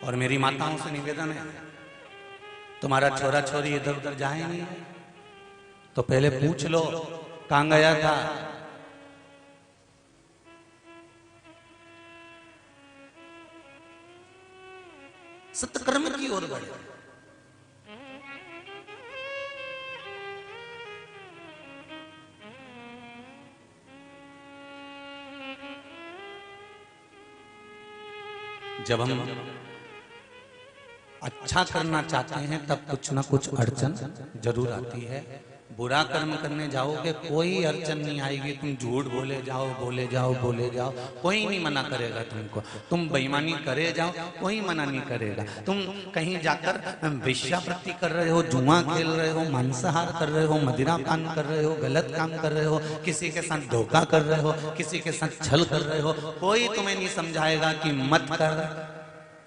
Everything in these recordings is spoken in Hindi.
और मेरी माताओं से निवेदन है, तुम्हारा छोरा छोरी इधर उधर जाए नहीं तो पहले पूछ लो कहां गया था। सत्कर्म की ओर बढ़े। जब हम अच्छा करना चाहते हैं तब कुछ ना कुछ अड़चन जरूर आती है। बुरा कर्म करने जाओगे कोई अड़चन नहीं आएगी, तुम झूठ बोले जाओ बोले जाओ बोले जाओ, कोई नहीं मना करेगा तुमको। तुम बेईमानी करे जाओ कोई मना नहीं करेगा। तुम कहीं जाकर वेश्यावृत्ति कर रहे हो, जुआ खेल रहे हो, मांसाहार कर रहे हो, मदिरा पान कर रहे हो, गलत काम कर रहे हो, किसी के साथ धोखा कर रहे हो, किसी के साथ छल कर रहे हो, कोई तुम्हें नहीं समझाएगा कि मत कर।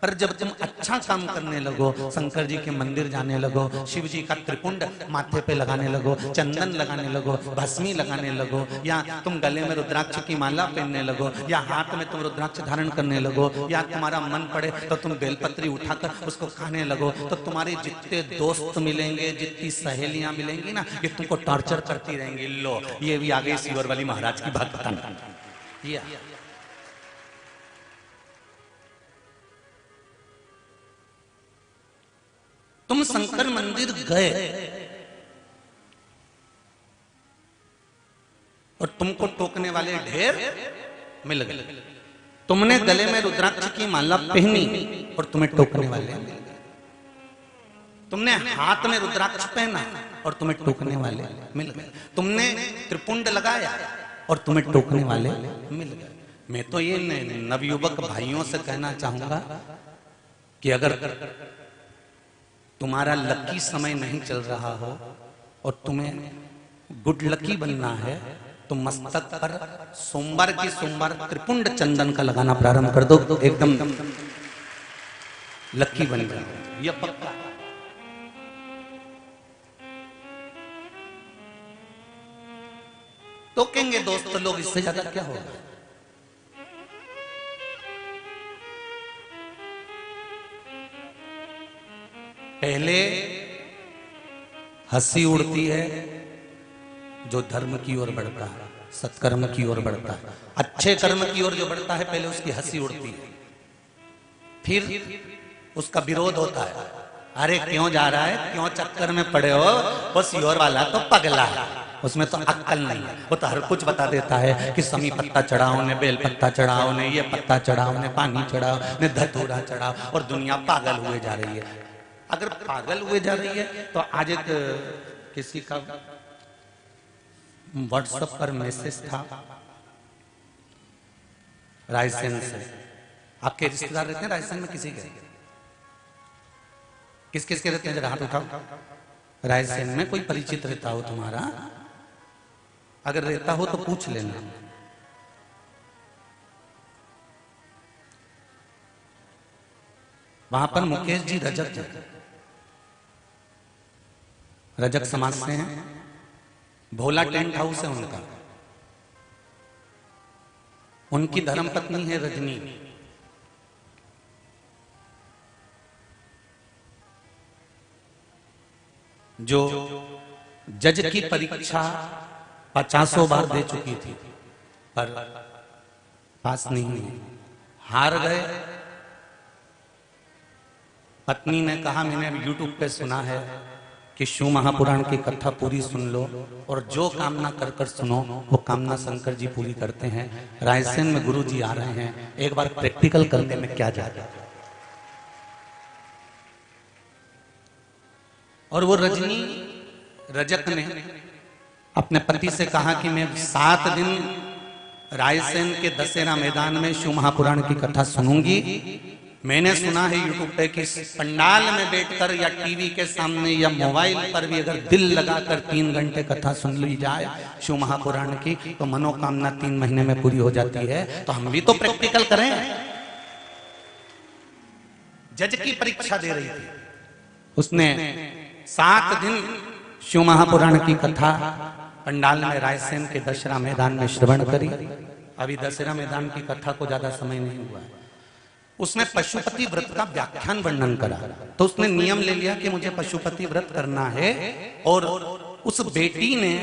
पर जब तुम अच्छा काम करने लगो, शंकर जी के मंदिर जाने लगो, शिव जी का त्रिपुंड माथे पे लगाने लगो, चंदन लगाने लगो, भस्मी लगाने लगो, या तुम गले में रुद्राक्ष की माला पहनने लगो, या हाथ में तुम रुद्राक्ष धारण करने लगो, या तुम्हारा मन पड़े तो तुम बेलपत्री उठाकर उसको खाने लगो, तो तुम्हारे जितने दोस्त मिलेंगे, जितनी सहेलियां मिलेंगी ना, ये तुमको टॉर्चर करती रहेंगी। लो ये भी आ गई सीवर वाली महाराज की बात बताना। तुम शंकर मंदिर गए और तुमको टोकने वाले ढेर मिल गए। तुमने गले में रुद्राक्ष की माला पहनी और तुम्हें टोकने वाले मिल गए। तुमने हाथ में रुद्राक्ष पहना और तुम्हें टोकने वाले मिल गए। तुमने त्रिपुंड लगाया और तुम्हें टोकने वाले मिल गए। मैं तो ये नवयुवक भाइयों से कहना चाहूंगा कि अगर तुम्हारा लकी समय नहीं चल रहा हो और तुम्हें गुड लकी बनना है तो मस्तक पर सोमवार की सोमवार त्रिपुंड चंदन का लगाना प्रारंभ कर दो, एकदम लकी बन जाओ, यह पक्का। तो कहेंगे दोस्त लोग इससे ज्यादा क्या होगा। पहले हंसी उड़ती है जो धर्म की ओर बढ़ता है, सत्कर्म की ओर बढ़ता है, अच्छे कर्म की ओर जो बढ़ता है पहले उसकी हंसी उड़ती है, फिर उसका विरोध होता है। अरे क्यों जा रहा है, क्यों चक्कर में पड़े हो, वो सीहोर वाला तो पगला है, उसमें तो अक्कल नहीं है, वो तो हर कुछ बता देता है कि समी पत्ता चढ़ाओ ने, बेल पत्ता चढ़ाओ ने, ये पत्ता चढ़ाओ ने, पानी चढ़ाओ ने, धतूरा चढ़ाओ, और दुनिया पागल हुए जा रही है। अगर पागल हुए जा रही है तो आज एक किसी का व्हाट्सएप पर मैसेज था रायसेन से। आपके रिश्तेदार रहते हैं रायसेन में, किसी के किस किस के रहते हैं, जरा हाथ उठाओ। रायसेन में कोई परिचित रहता हो तुम्हारा, अगर रहता हो तो पूछ लेना। वहां पर मुकेश जी रजक समाज से हैं, भोला टेंट हाउस है उनका। उनकी धर्मपत्नी है रजनी। जो जज की परीक्षा 50 बार दे चुकी थी पर पास नहीं हुई, हार गए। पत्नी ने कहा मैंने यूट्यूब पे सुना है कि शिव महापुराण की कथा पूरी सुन लो और जो कामना कर कर सुनो वो कामना शंकर जी पूरी करते हैं। रायसेन में गुरु जी आ रहे हैं, एक बार प्रैक्टिकल करने में क्या जा रहा है। और वो रजनी रजक ने अपने पति से कहा कि मैं 7 दिन रायसेन के दशहरा मैदान में शिव महापुराण की कथा सुनूंगी। मैंने सुना है यूट्यूब पे कि पंडाल में बैठकर या टीवी के सामने या मोबाइल पर भी अगर दिल लगाकर 3 घंटे कथा सुन ली जाए शिव महापुराण की तो मनोकामना 3 महीने में पूरी हो जाती है। तो हम भी तो प्रैक्टिकल करें। जज की परीक्षा दे रही थी, उसने 7 दिन शिव महापुराण की कथा पंडाल में रायसेन के दशहरा मैदान में श्रवण करी। अभी दशहरा मैदान की कथा को ज्यादा समय नहीं हुआ है। उसने पशुपति व्रत का व्याख्यान वर्णन करा, तो उसने नियम ले लिया कि मुझे पशुपति व्रत करना है। और उस बेटी ने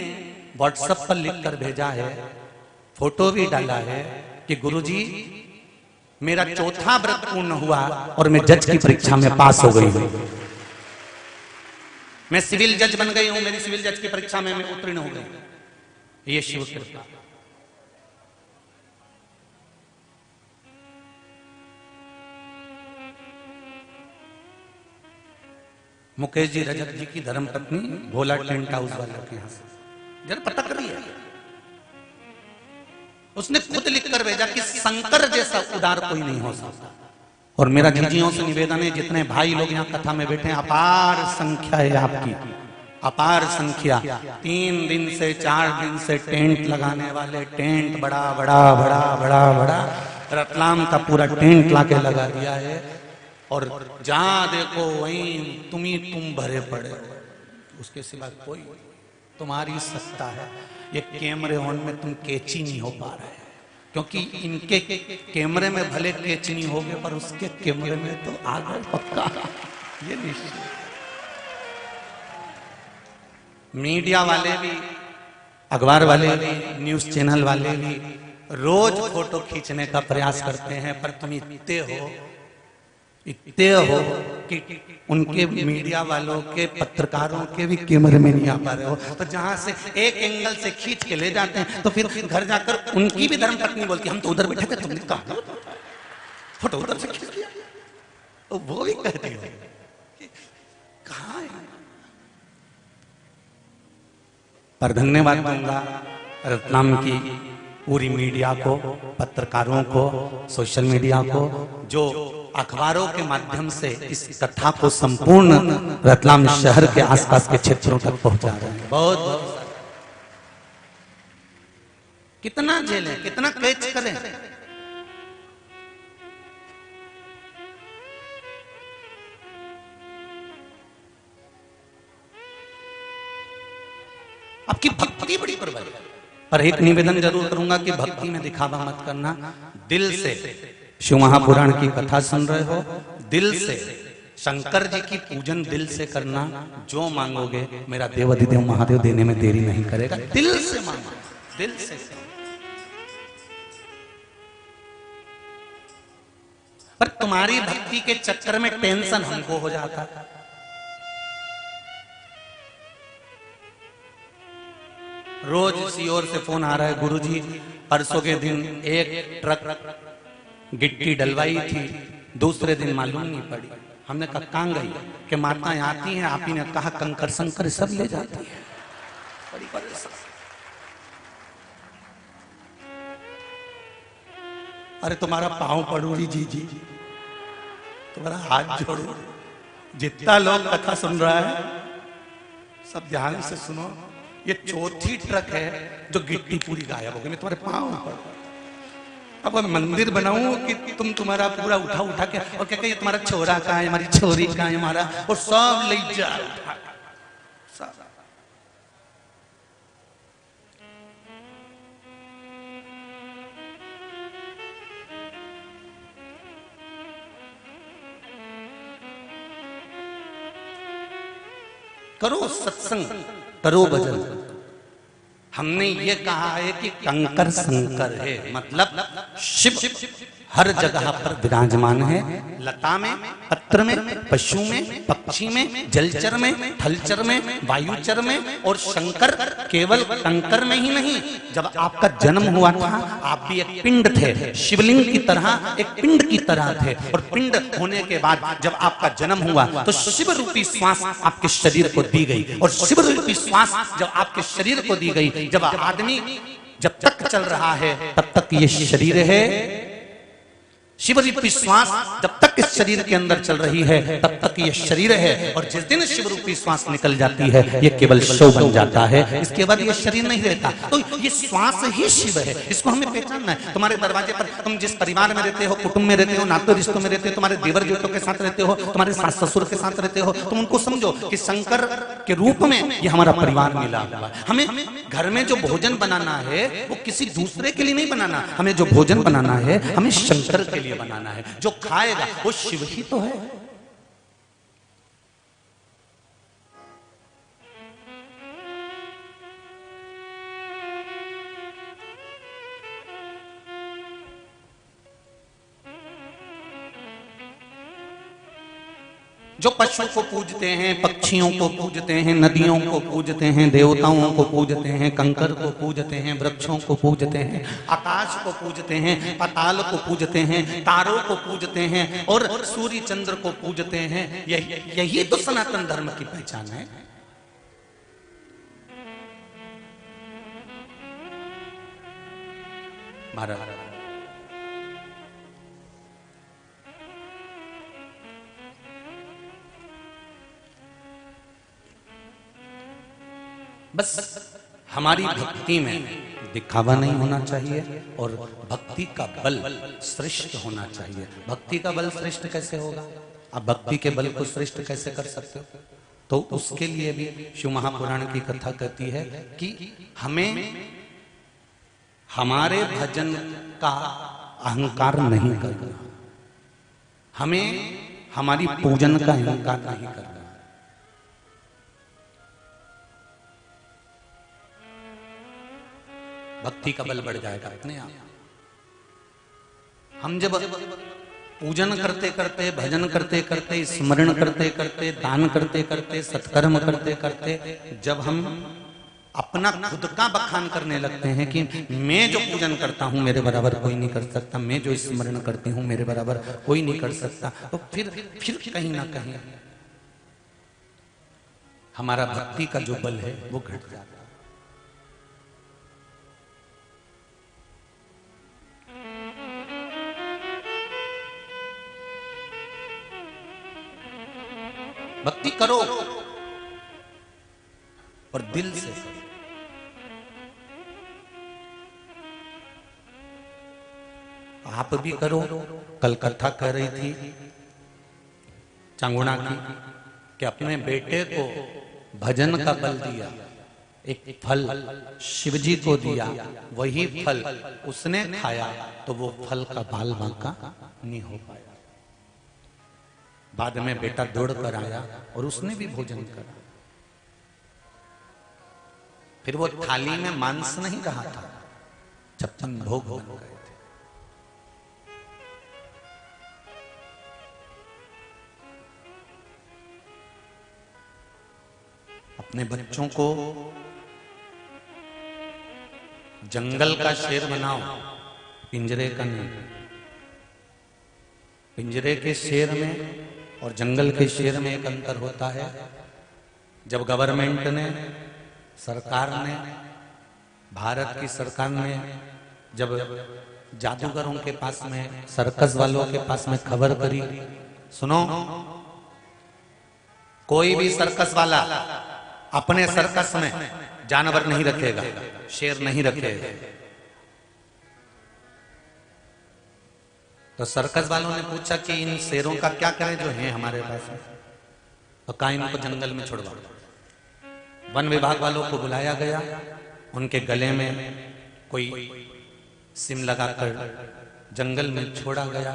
व्हाट्सएप पर लिख कर भेजा है, फोटो भी डाला है कि गुरुजी मेरा चौथा व्रत पूर्ण हुआ और मैं जज की परीक्षा में पास हो गई हूं। मैं सिविल जज बन गई हूं, मेरी सिविल जज की परीक्षा में मैं उत्तीर्ण हो गई। ये शिव कृपा। मुकेश जी रजक जी की धर्मपत्नी भोला टेंट हाउस वालों के यहां से जरा पता करिए। उसने खुद लिखकर भेजा कि शंकर जैसा उदार कोई नहीं हो सकता। और मेरा जीजियों से निवेदन है, जितने भाई लोग यहाँ कथा में बैठे हैं, अपार संख्या है आपकी, अपार संख्या। 3 दिन से 4 दिन से टेंट लगाने वाले, टेंट बड़ा बड़ा बड़ा बड़ा बड़ा रतलाम का पूरा टेंट लाके लगा दिया है। और जहां देखो वहीं तुम भरे पड़े हो, उसके सिवा कोई तुम्हारी सत्ता है। ये कैमरे ऑन में तुम कैची नहीं हो पा रहे, क्योंकि इनके कैमरे में भले कैची नहीं होगे पर उसके कैमरे में तो आ गए पक्का, ये निश्चित। मीडिया वाले भी, अखबार वाले भी, न्यूज चैनल वाले भी रोज फोटो खींचने का प्रयास करते हैं, पर तुम इतने हो कि उनके मीडिया वालों के, पत्रकारों के भी कैमरे में नहीं आ पा रहे हो। तो जहां से एक एंगल से खींच के ले जाते हैं, तो फिर घर जाकर उनकी भी धर्मपत्नी बोलती हम तो उधर बैठे थे, तुमने कहा फोटो उधर से खींच लिया। तो वो भी कहती है कहां है। पर धन्यवाद दूंगा रतलाम की पूरी मीडिया को, पत्रकारों को, सोशल मीडिया को, जो अखबारों के माध्यम से इस कथा को संपूर्ण रतलाम शहर के आसपास के क्षेत्रों तक पहुंचा रहे हैं। बहुत बहुत कितना झेलें, कितना कैच करें। आपकी भक्ति बड़ी प्रबल है, पर एक निवेदन जरूर करूंगा कि भक्ति में दिखावा मत करना। दिल से शिव महापुराण की कथा सुन रहे हो, दिल से शंकर जी की पूजन दिल से करना। जो मांगोगे मेरा देवाधिदेव महादेव देने में देरी नहीं करेगा। दिल से मांगो, दिल से। पर तुम्हारी भक्ति के चक्कर में टेंशन हमको हो जाता है। रोज इसी ओर से फोन आ रहा है, गुरुजी परसों के दिन एक ट्रक गिट्टी डलवाई थी, दूसरे दिन मालूम नहीं पड़ी। हमने कहा कहां गई? कि माताएं आती हैं, आप ही ने कहा कंकर संकर सब ले जाती है। बड़ी परेशान। अरे तुम्हारा पांव पड़ू जी, तुम्हारा हाथ जोड़ो। जितना लोग कथा सुन रहा है सब ध्यान से सुनो। ये चौथी ट्रक है जो गिट्टी पूरी गायब हो गई। मैं तुम्हारे पांव पड़ू। अब मैं मंदिर बनाऊं कि तुम्हारा पूरा उठा के और क्या ये तुम्हारा छोरा कहाँ है, हमारी छोरी कहाँ है, हमारा और सब ले जा। करो सत्संग, करो भजन। हमने ये कहा है कि कंकर संकर है, मतलब शिव हर जगह पर विराजमान है। लता में, पत्र में, पशु में, पक्षी में, जलचर में, थलचर में, वायुचर में। और शंकर केवल कंकर में ही नहीं, जब आपका जन्म हुआ था आप भी एक पिंड थे, शिवलिंग की तरह एक पिंड की तरह थे। और पिंड होने के बाद जब आपका जन्म हुआ तो शिव रूपी श्वास आपके शरीर को दी गई। और शिव रूपी श्वास जब आपके शरीर को दी गई, जब आदमी जब तक चल रहा है तब तक ये शरीर है। शिव रूपी श्वास जब तक इस शरीर के अंदर चल रही है तब तक ये शरीर है। और जिस दिन शिव रूपी श्वास निकल जाती है ये केवल शव बन जाता है, इसके बाद ये शरीर नहीं रहता। तो ये श्वास ही शिव है, इसको हमें पहचानना है। तुम्हारे दरवाजे पर तुम जिस परिवार में रहते हो, कुटुंब में रहते हो, नाते रिश्तों में रहते हो, तुम्हारे देवर जेठों के साथ रहते हो, तुम्हारे सास ससुर के साथ रहते हो, तुम उनको समझो कि शंकर के रूप में ये हमारा परिवार मिला हुआ है। हमें घर में जो भोजन बनाना है वो किसी दूसरे के लिए नहीं बनाना, हमें जो भोजन बनाना है हमें शंकर के लिए बनाना है। जो खाएगा वो शिव ही तो है। जो पशु को पूजते हैं, पक्षियों को पूजते हैं, नदियों को पूजते हैं, देवताओं को पूजते हैं, कंकर को पूजते हैं, वृक्षों को पूजते हैं, आकाश को पूजते हैं, पाताल को पूजते हैं, तारों को पूजते हैं और सूर्य चंद्र को पूजते हैं, यही तो सनातन धर्म की पहचान है। महाराज बस हमारी भक्ति में दिखावा नहीं होना चाहिए और भक्ति का बल श्रेष्ठ होना चाहिए। भक्ति का बल श्रेष्ठ कैसे होगा? आप भक्ति के बल को श्रेष्ठ कैसे कर सकते हो? तो उसके लिए भी शिव महापुराण की कथा कहती है कि हमें हमारे भजन का अहंकार नहीं करना, हमें हमारी पूजन का अहंकार नहीं करना। भक्ति का बल बढ़ जाएगा अपने आप। हम जब पूजन करते करते, भजन करते करते, स्मरण करते करते, दान करते करते, सत्कर्म करते करते, जब हम अपना खुद का बखान करने लगते हैं कि मैं जो पूजन करता हूं मेरे बराबर कोई नहीं कर सकता, मैं जो स्मरण करती हूं मेरे बराबर कोई नहीं कर सकता, तो फिर कहीं ना कहीं हमारा भक्ति का जो बल है वो घट जाता है। भक्ति करो और दिल से। आप भी करो। कल कथा कह रही थी चांगुणा की कि अपने बेटे को भजन का बल दिया, एक फल शिवजी को दिया, वही फल उसने खाया तो वो फल का बाल बांका नहीं हो पाया। बाद में बेटा दौड़ कर आया और उसने भी भोजन करा। फिर वो थाली में मांस नहीं रहा था, जब तक भोग बन गए थे। अपने बच्चों को जंगल का शेर बनाओ, पिंजरे का नहीं। पिंजरे के शेर में और जंगल के शेर में एक अंतर होता है। जब गवर्नमेंट ने, सरकार ने, भारत की सरकार ने जब जादूगरों के पास में, सर्कस वालों के पास में खबर करी, सुनो कोई भी सर्कस वाला अपने सर्कस में जानवर नहीं रखेगा, शेर नहीं रखेगा। तो सर्कस वालों ने पूछा कि इन शेरों का क्या करें जो हैं हमारे पास में? तो कहा इनको जंगल में छोड़वा। वन विभाग वालों को बुलाया गया, उनके गले में कोई सिम लगाकर जंगल में छोड़ा गया।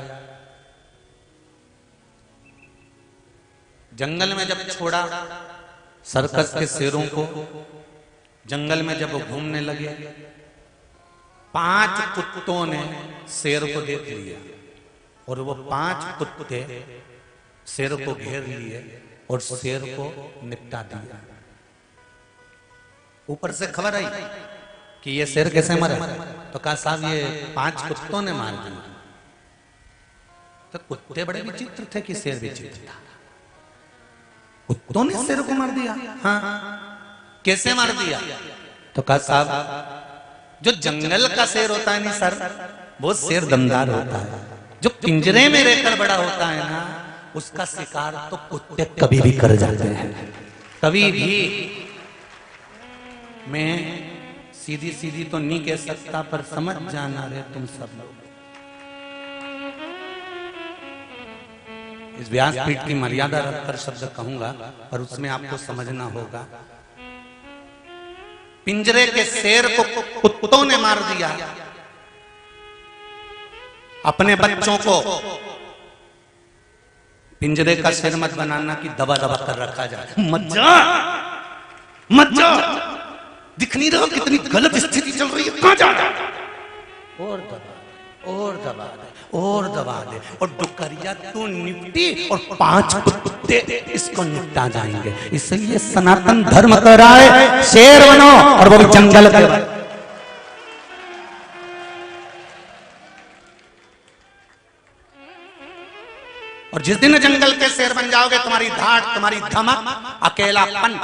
जंगल में जब छोड़ा, सर्कस के शेरों को जंगल में जब वो घूमने लगे, 5 कुत्तों ने शेर को देख लिया और वो 5 कुत्ते शेर को घेर लिए और शेर को निपटा दिया। ऊपर से खबर आई कि ये शेर कैसे मरा, तो कहा साहब ये 5 कुत्तों ने मार दिया। तो कुत्ते बड़े विचित्र थे कि शेर विचित्र था। कुत्तों ने शेर को मार दिया? हाँ, कैसे मार दिया? तो कहा साहब जो जंगल का शेर होता है नहीं सर, वो शेर दमदार होता है। जो पिंजरे में रहकर बड़ा होता है ना, उसका शिकार तो कुत्ते कभी भी कर जाते हैं, कभी भी। मैं सीधी सीधी तो नहीं कह सकता, पर समझ जाना रे तुम सब लोग। इस व्यासपीठ की मर्यादा रखकर शब्द कहूंगा, पर उसमें आपको समझना होगा। पिंजरे के शेर को कुत्तों ने मार दिया, अपने बच्चों को पिंजरे का शेर मत बनाना कि दबा दबा कर रखा जाए। मत जा, मत जा, दिख नहीं रहा कितनी गलत स्थिति चल रही है, कहां जा रहा है? और दबा दे, और दबा दे, और दबा दे, और डुकरिया तू निपटी और 5 कुत्ते इसको निपटा जाएंगे। इसलिए सनातन धर्म कराए शेर बनो, और वो भी जंगल के। और जिस दिन जंगल के शेर बन जाओगे, तुम्हारी धाड़, तुम्हारी धमक, अकेलापन,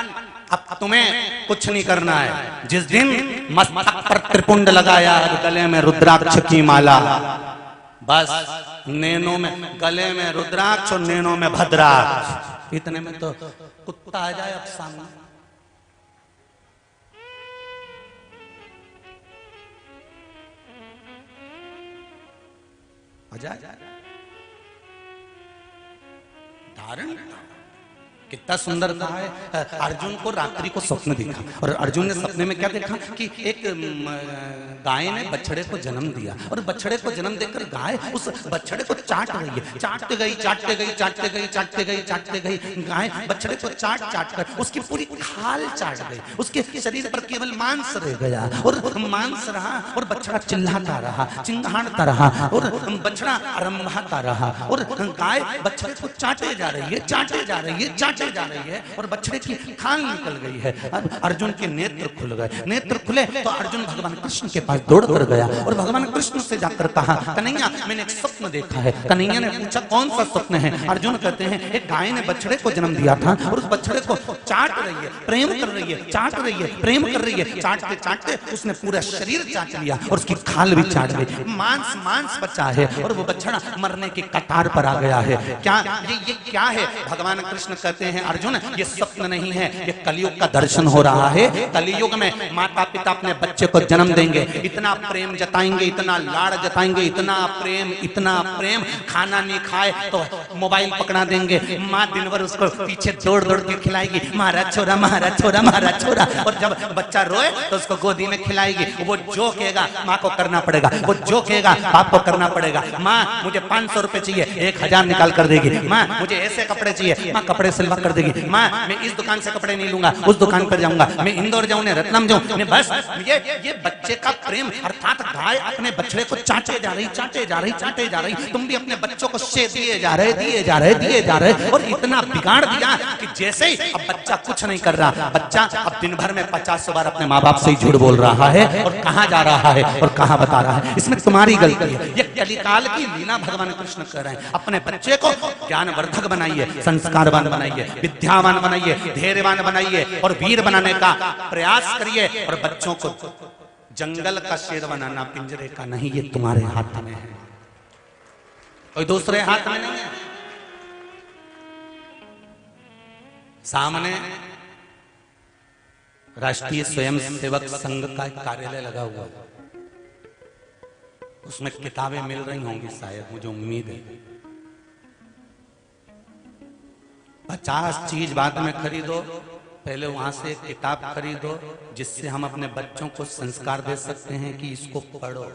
अब तुम्हें कुछ नहीं करना है। जिस दिन मस्तक पर त्रिपुंड लगाया, गले में रुद्राक्ष की माला, बस नैनों में, गले में रुद्राक्ष और नैनों में भद्राक्ष, इतने में तो कुत्ता आ जाए अब सामने। आ जाए धारण। कितना सुंदर कहा है। अर्जुन को रात्रि को स्वप्न दिखा, और अर्जुन ने सपने में क्या देखा कि एक गाय ने बछड़े को जन्म दिया, और बछड़े को जन्म देकर गाय उस बछड़े को चाट रही है। चाटते गई, चाटते गई, चाटते गई, चाटते गई, चाटते गई, गाय बछड़े को चाट चाट कर उसकी पूरी खाल चाट गई। उसके शरीर पर केवल मांस रह गया, और मांस रहा, और बछड़ा चिल्लाता रहा, चिंगाड़ता रहा, और बछड़ा रंभाता रहा, और गाय बछड़े को चाटे जा रही है, चाटे जा रही है, चाटे जा रही है, और बछड़े की खाल निकल गई है। अर्जुन के नेत्र खुल गए। नेत्र खुले तो अर्जुन भगवान कृष्ण के पास दौड़ कर गया, और भगवान कृष्ण से जाकर कहा, कन्हैया मैंने एक स्वप्न देखा है। कन्हैया ने पूछा कौन सा स्वप्न है? अर्जुन कहते हैं एक गाय ने बछड़े को जन्म दिया था, और उस बछड़े को चाट रही है, प्रेम कर रही है, चाट रही है, प्रेम कर रही है। चाटते चाटते उसने पूरा शरीर चाट लिया, और उसकी खाल भी चाट गई। मांस मांस बचा है, और वो बछड़ा मरने की कतार पर आ गया है। क्या ये क्या है? भगवान कृष्ण कहते हैं अर्जुन ये स्वप्न नहीं है, ये कलयुग का दर्शन हो रहा है। कलयुग में माता पिता अपने बच्चे को जन्म देंगे, इतना प्रेम जताएंगे, इतना लाड़ जताएंगे, इतना प्रेम, खाना नहीं खाए तो मोबाइल पकड़ा देंगे। माँ दिन भर उसको पीछे दौड़ दौड़ के खिलाएगी, मारा छोरा, मारा छोरा, मारा छोरा। और जब बच्चा रोए तो उसको गोदी में खिलाएगी। वो जो कहेगा माँ को करना पड़ेगा, वो जो कहेगा बाप को करना पड़ेगा। माँ मुझे 500 रुपए चाहिए, 1000 निकाल कर देगी। माँ मुझे ऐसे कपड़े चाहिए, माँ कपड़े सिलवा कर देगी। माँ मैं इस दुकान से कपड़े नहीं लूंगा, उस दुकान पर जाऊंगा, मैं इंदौर जाऊं, रत्नम जाऊं, मैं बस ये बच्चे का प्रेम। अर्थात गाय अपने बछड़े को चाटे जा रही, चाटे जा रही, चाटे जा रही। तुम भी अपने बच्चों को शे दिए जा रहे, दिए जा रहे, दिए जा रहे, और इतना बिगाड़ दिया कि जैसे ही अब बच्चा कुछ नहीं कर रहा। बच्चा अब दिन भर में 50 बार अपने माँ बाप से ही झूठ बोल रहा है, और कहाँ जा रहा है और कहाँ बता रहा है। इसमें तुम्हारी गलती है। ये कलिकाल की लीला भगवान कृष्ण कर रहे हैं। अपने बच्चे को ज्ञानवर्धक बनाइए, संस्कारवान बनाइए, विद्यावान बनाइए, धैर्यवान बनाइए, और वीर बनाने का प्रयास करिए। और बच्चों को जंगल का शेर बनाना, पिंजरे का नहीं, ये तुम्हारे हाथ में है, कोई दूसरे हाथ में नहीं है। सामने राष्ट्रीय स्वयंसेवक संघ का एक कार्यालय लगा हुआ है, उसमें किताबें मिल रही होंगी शायद, मुझे उम्मीद है। 50 चीज बाद में खरीदो, पहले वहां से एक किताब खरीदो, जिससे हम अपने बच्चों को संस्कार दे सकते हैं कि इसको पढ़ो।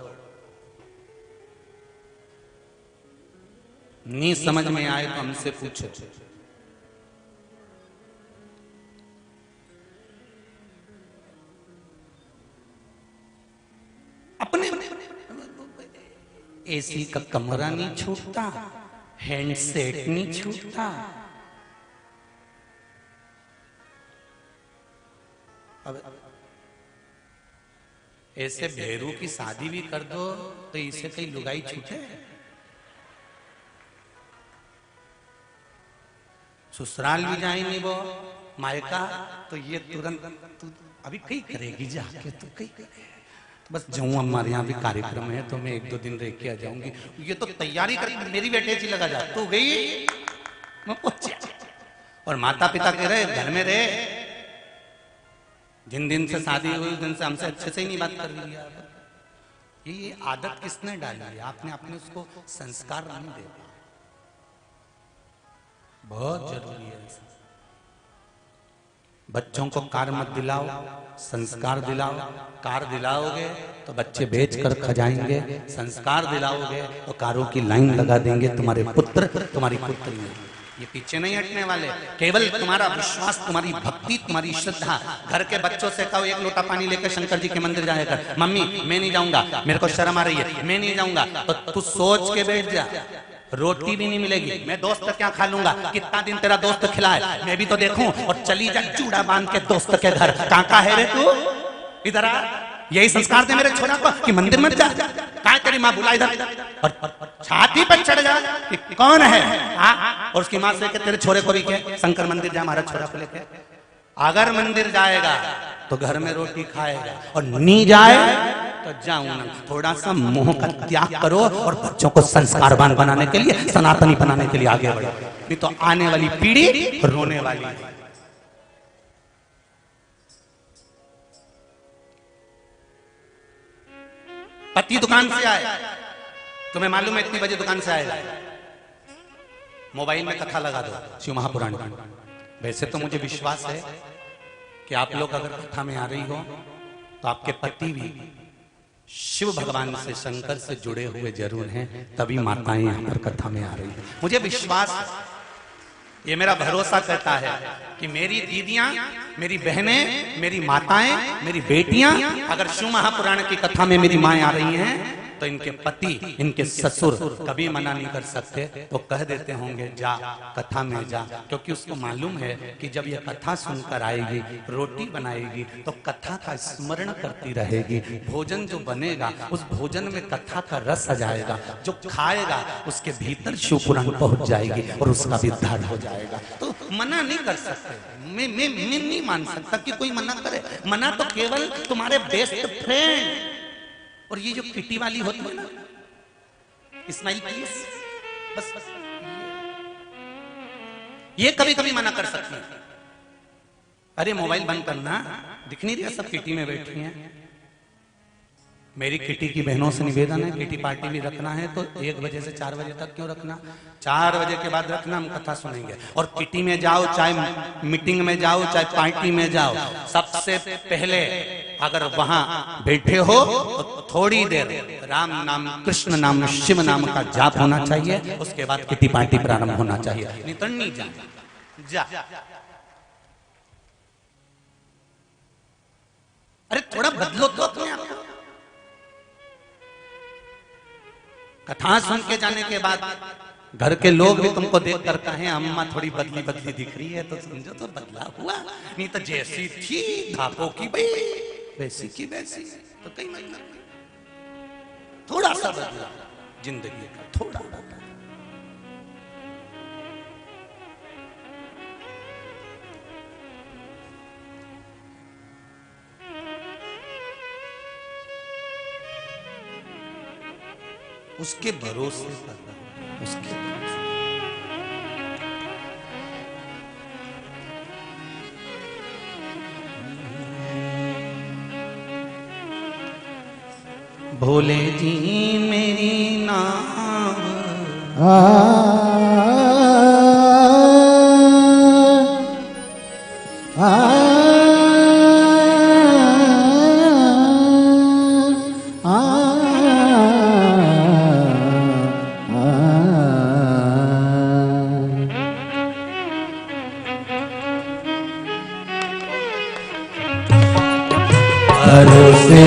नहीं समझ में आए तो हमसे पूछो। अपने एसी का कमरा नहीं छूटता, हैंडसेट नहीं छूटता। अब ऐसे भेरू की शादी भी कर दो तो इसे कहीं लुगाई छूटे। ससुराल भी जाएंगे वो मायका, तो ये तुरंत तू अभी कहीं करेगी जाके, तो कहीं तो बस जाऊँ, हमारे यहाँ भी कार्यक्रम है तो मैं 1-2 दिन रह के आ जाऊंगी। ये तो तैयारी करी, मेरी बेटे जी लगा जा, तू गई मैं पहुंची। और माता पिता कह रहे घर में रहे, जिन दिन से शादी हुई उस दिन से हमसे अच्छे से ही नहीं बात कर रही है। ये आदत किसने डाली है? आपने अपने उसको संस्कार नहीं दे। बहुत जरूरी है। बच्चों को कार मत दिलाओ, संस्कार दिलाओ। कार दिलाओगे तो बच्चे बेच कर खा जाएंगे, संस्कार दिलाओगे तो कारों की लाइन लगा देंगे तुम्हारे पुत्र तुम्हारी पुत्रियां। ये पीछे नहीं हटने वाले। केवल तुम्हारा विश्वास, तुम्हारी भक्ति, तुम्हारी श्रद्धा। घर के बच्चों से कहो एक लोटा पानी लेकर शंकर जी के मंदिर जाएगा, मम्मी मैं नहीं जाऊंगा, मेरे को शर्म आ रही है, मैं नहीं जाऊंगा, तो तू सोच के बैठ जा, रोटी भी नहीं मिलेगी। मैं दोस्त क्या खा लूंगा, कितना दिन तेरा दोस्त खिलाए, मैं भी तो देखूं। और चली जा चूड़ा बांध के दोस्त के घर, काका है रे तू, इधर आ। यही संस्कार दे मेरे छोरा को कि मंदिर मत जा, कहा तेरी माँ बुला इधर, और छाती पर चढ़ जा कि कौन है। और उसकी माँ से कि तेरे छोरे को भी के शंकर मंदिर जा, हमारा छोरा को लेके। अगर मंदिर जाएगा तो घर में रोटी खाएगा, और नहीं जाए तो जाऊं ना। थोड़ा सा मोह का त्याग करो और बच्चों को संस्कारवान बनाने के लिए, सनातनी बनाने के लिए आगे बढ़ो, नहीं तो आने वाली पीढ़ी रोने वाली है। पति दुकान से आए, तुम्हें मालूम है इतनी बजे दुकान से आएगा, मोबाइल में कथा लगा दो शिव महापुराण की। वैसे तो मुझे विश्वास है कि आप लोग अगर कथा में आ रही हो तो आपके पति भी शिव भगवान से, शंकर से जुड़े हुए जरूर हैं, तभी माताएं यहाँ पर कथा में आ रही है। मुझे विश्वास है, ये मेरा भरोसा करता है कि मेरी दीदियां, मेरी बहनें, मेरी माताएं, मेरी बेटियां अगर शिव महापुराण की कथा में मेरी माएं आ रही हैं तो इनके पति, इनके ससुर कभी मना नहीं कर सकते। तो कह देते होंगे जा कथा में जा, क्योंकि उसको मालूम है कि जब ये कथा सुनकर आएगी, रोटी बनाएगी तो कथा का स्मरण करती रहेगी। भोजन जो बनेगा उस भोजन में कथा का रस आ जाएगा, जो खाएगा उसके भीतर शिव पुराण पहुंच जाएगी और उसका भी उद्धार हो जाएगा। तो मना नहीं कर सकते, मैं नहीं मान सकता कि कोई मना करे। मना तो केवल तुम्हारे बेस्ट फ्रेंड और ये जो किटी वाली होती है ना, स्माइल प्लीज, बस ये कभी कभी मना कर सकती है। अरे मोबाइल बंद करना, दिख नहीं रहा सब किटी में बैठी हैं। मेरी किटी की बहनों से निवेदन है, किटी पार्टी भी रखना है तो 1 बजे से 4 बजे तक क्यों रखना, 4 बजे के बाद रखना, हम कथा सुनेंगे। और किटी में जाओ, चाहे मीटिंग में जाओ, चाहे पार्टी में जाओ, सबसे पहले अगर वहां बैठे हो तो थोड़ी देर राम नाम, कृष्ण नाम, शिव नाम का जाप होना चाहिए, उसके बाद किटी पार्टी प्रारंभ होना चाहिए। नहीं तो नहीं जा। अरे थोड़ा बदलो तो अपने आप को। कथा सुन के जाने के बाद घर के लोग भी तुमको देख कर कहें अम्मा थोड़ी बदली बदली दिख रही है, तो समझो तो बदला हुआ, नहीं तो जैसी थी धापों की भाई वैसी की वैसी, तो कहीं मतलब नहीं। थोड़ा सा बदला जिंदगी का, थोड़ा बदला। उसके भरोसे पर, उसके भरोसे। भोले जी मेरी नाव भरोसे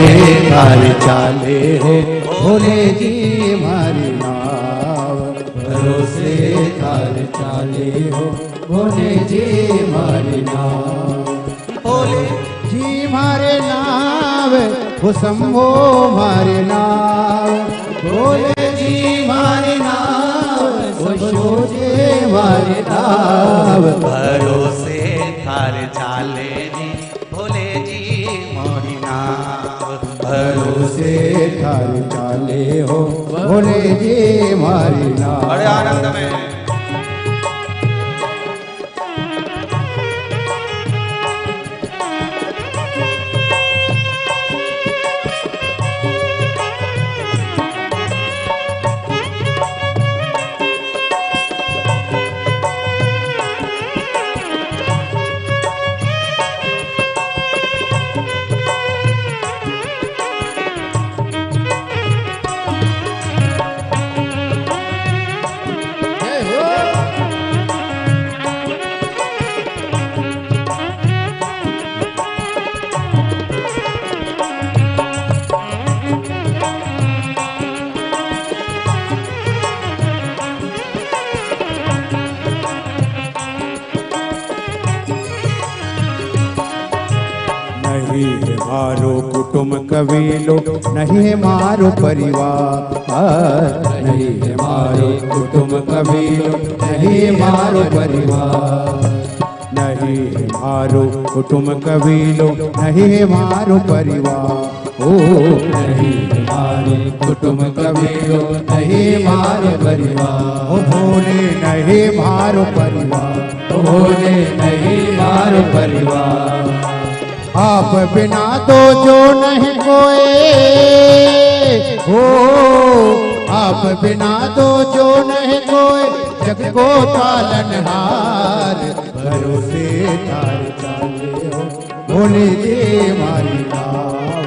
तार चाले हो भोले जी मारी नाव, भरोसे तार चाले हो भोले जी मारी नाव, भोले जी मारे नाव वो शंभो मारे नाव, भोले जी मारे नाव वो सोचे मारे नाव, भरोसे थार चाले जी भोले जी मोरी नाव, भरोसे थार चाले हो भोले जी मारी नाव। बड़े आनंद में मारो कुटुंब कबीलो नहीं है मारो परिवार, नहीं है मारो कुटुंब कबीलो नहीं है मारो परिवार, नहीं है मारो कुटुंब कबीलो नहीं है मारो परिवार, ओ नहीं है मारो कुटुंब कबीलो नहीं मारो परिवार, ओ भोले नहीं मारो परिवार, ओ भोले नहीं मारो परिवार। आप बिना तो जो नहीं कोई, हो आप बिना तो जो नहीं कोई, जग को पालनहार, भरोसे तार चाले हो भोले जी मारी नाव,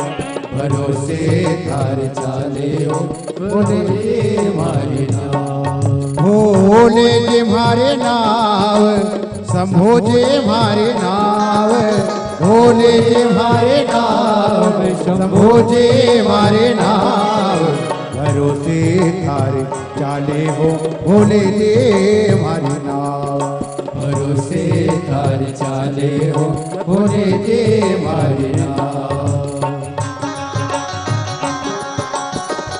भरोसे तार चाले हो भोले जी मारी नाव, भोले जी मारे नाव, शंभो जी मारे नाव, भोले जी मारे नाव, शंभो जी मारे नाव, भरोसे थारे चाले हो भोले जी मारी नाव, भरोसे थारे चाले हो भोले जी मारी नाव।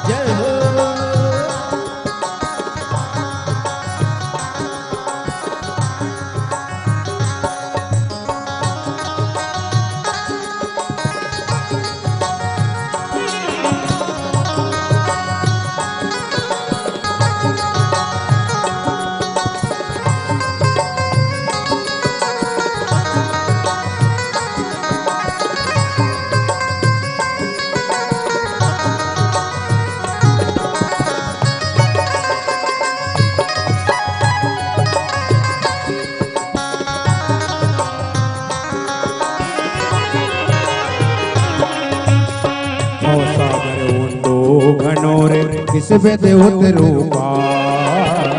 जय हो। किस बेदे उतरो पार,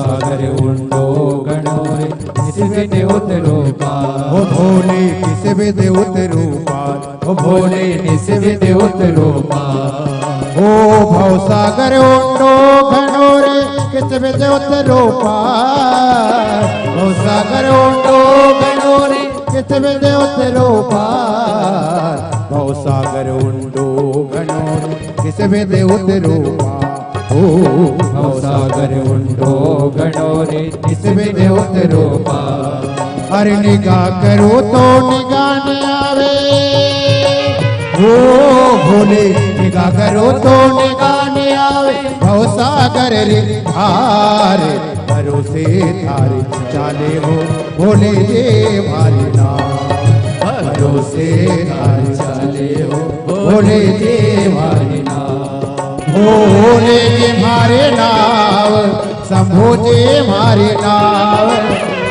सागर उंडो गणोरे किस बेदे उतरो पार, ओ भोले किस बेदे उतरो पार, ओ भोले किस बेदे उतरो पार, ओ भव सागर उंडो गणोरे किस बेदे उतरो पार, भव सागर उंडो गणोरे किस बेदे उतरो पार, भव सागर उंडो गणोरे किस बेदे उतरो पार, ओ भव सागर उंडो गणोरे किस बेदे उतरो पार, अरे निगाह करो तो निगाह न आवे, ओ भोले निगाह करो तो निगाह न आवे, भव सागर रे धार, भरोसे थारे चाले हो भोले जी मारी नाव, भरोसे थारे चाले हो भोले जी मारी नाव, भोले जी मारे नाव, शंभो जी मारे नाव,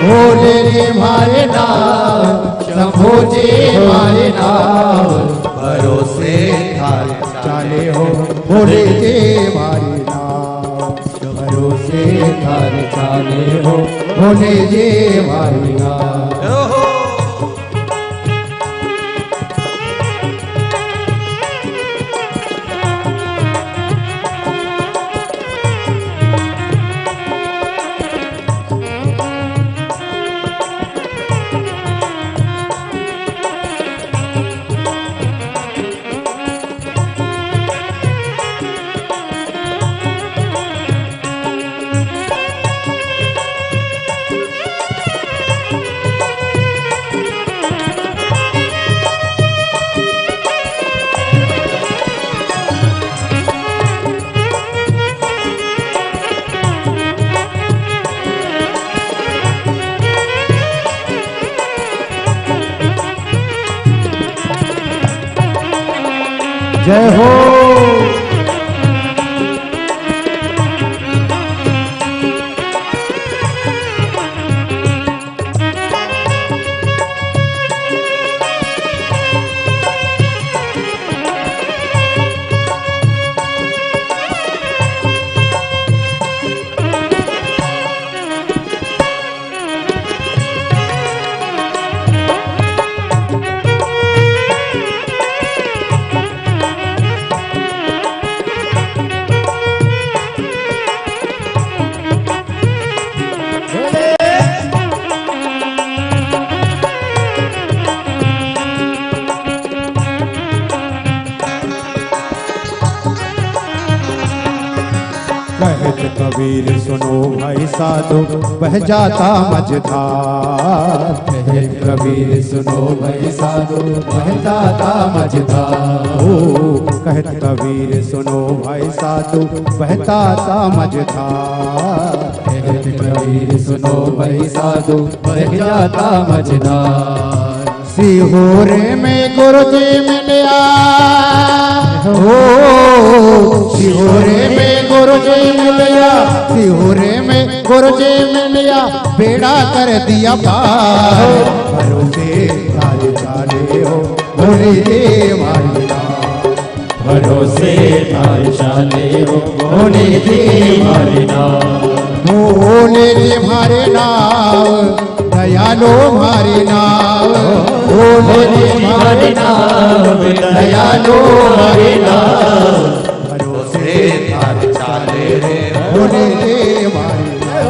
भोले जी मारे नाव, शंभो जी मारे नाव, भरोसे थारे चाले हो भोले जी मारी नाव, भरोसे थारे चाले हो भोले जी मारी नाव। जय हो। कबीर सुनो भाई साधु बह जाता मझधार। कहे कबीर सुनो भाई साधु बह जाता मझधार। ओ कहत कबीर सुनो भाई साधु बहता सा मझधार। कहत कबीर सुनो भाई साधु बह जाता मझधार। सिहोरे में गुरुजी मिलिया हो, सिहोरे में गुरुजी मिलिया, सिहोरे में गुरुजी मिलिया, बेड़ा कर दिया पार। भरोसे तारे चाले हो भोले जी मारी नाव। भरोसे तारे चाले हो भोले जी मारी नाव। भोले जी मारे नाव दयालो मारी नाव। भोले जी मारी नाव दयालो मारी नाव। भरोसे तारे चाले रे भोले जी मारी नाव।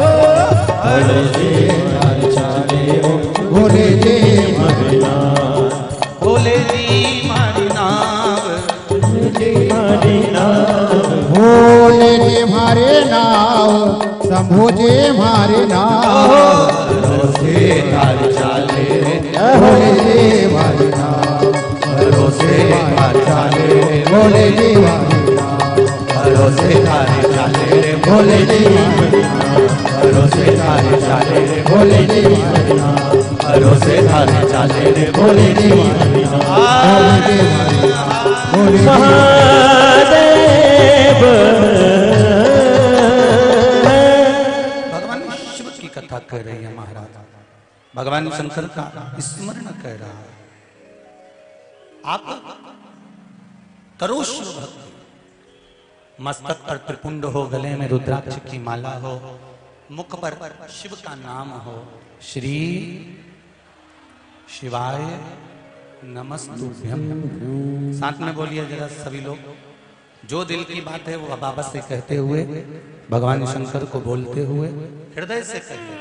भरोसे तारे चाले हो भोले जी मारी नाव। भोले जी मारी नाव, भोले जी मारी नाव। भोले जी मारे नाव शंभो जी मारे नाव। भरोसे तारे चाले रे भोले जी मारी नाव। भरोसे तारे चाले रे भोले जी मारी नाव। भरोसे तारे चाले रे भोले जी मारी नाव। भरोसे तारे चाले रे भोले जी मारी नाव। भरोसे तारे चाले रे भोले जी मारी नाव। भोले जी मारी नाव। भोले महादेव। भगवान शिव की कथा कह रही है महाराज, भगवान शंकर का स्मरण कह रहा है। आप करो शिव भक्ति, मस्तक पर त्रिपुंड हो, गले में रुद्राक्ष की माला हो, मुख पर शिव का नाम हो, श्री शिवाय नमस्तुभ्यं। साथ में बोलिए जरा सभी लोग, जो दिल की बात है वो बाबा से कहते हुए, भगवान शंकर को बोलते हुए हृदय से कहिए,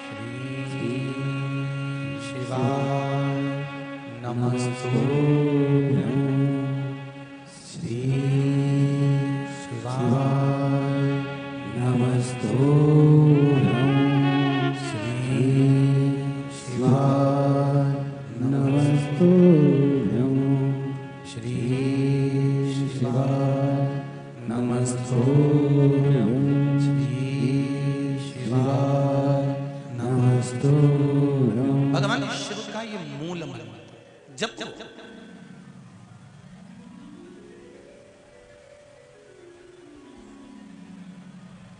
श्री शिवाय नमस्तुभ्यं। श्री शिवाय नमस्तुभ्यं। श्री शिवाय नमस्तुभ्यं। श्री शिवाय नमस्तुभ्यं। श्री शिवाय नमस्तुभ्यं। भगवान शिव का ये मूल मंत्र जब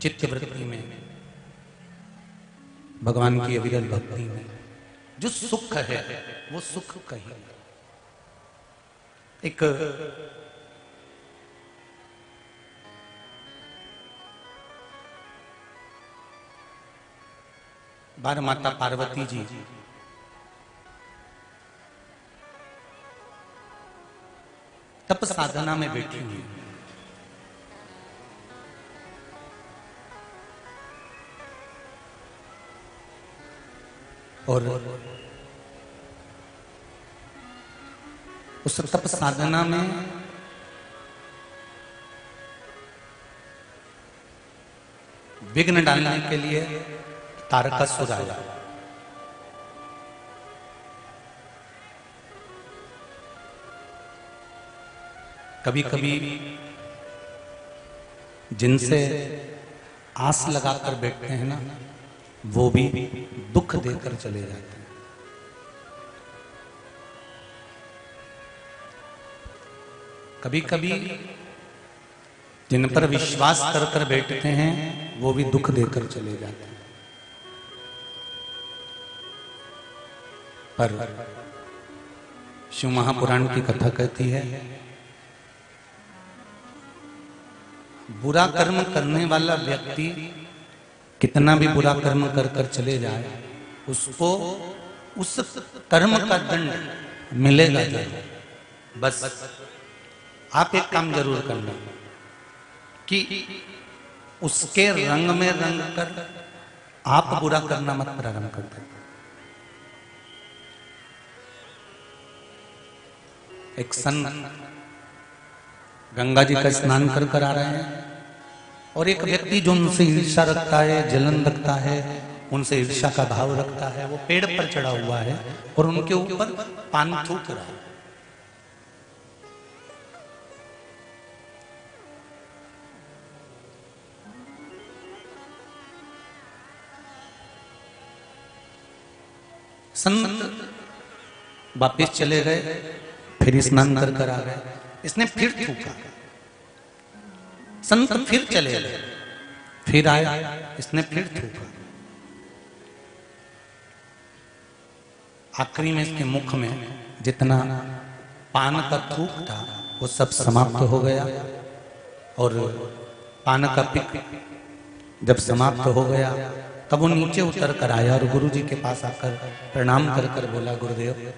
चित्तवृत्ति में, भगवान की अविरल भक्ति में जो सुख है वो सुख कहीं एक बार माता पार्वती जी तप साधना में बैठी हुई, और उस तप साधना में विघ्न डालने के लिए तारकासुर आया। कभी कभी जिनसे आस लगाकर बैठते हैं ना, वो भी दुख देकर चले जाते हैं। कभी कभी जिन पर विश्वास कर कर बैठते हैं वो भी दुख देकर चले जाते हैं। पर शिव महापुराण की कथा कहती है, बुरा कर्म करने वाला व्यक्ति कितना भी बुरा कर्म कर कर चले जाए, उसको उस कर्म का दंड मिलेगा जरूर। बस आप एक काम जरूर करना कि उसके रंग में रंग कर आप बुरा करना मत प्रारंभ कर दो। एक संत गंगा जी का स्नान कर कर आ रहे हैं और एक व्यक्ति जो उनसे ईर्ष्या रखता है, जलन रखता है, उनसे ईर्ष्या का भाव रखता है, वो पेड़ पर चढ़ा हुआ है और उनके ऊपर पान थूक रहा है। संत वापिस चले गए, फिर स्नान कर आ गए, इसने फिर थूका। संत फिर चले गए, फिर आया, इसने फिर थूका। आखिरी में इसके मुख में जितना पान का थूक था वो सब समाप्त हो गया और पान का पिक जब समाप्त हो गया तब वो नीचे उतर कर आया और गुरु जी के पास आकर प्रणाम कर कर बोला, गुरुदेव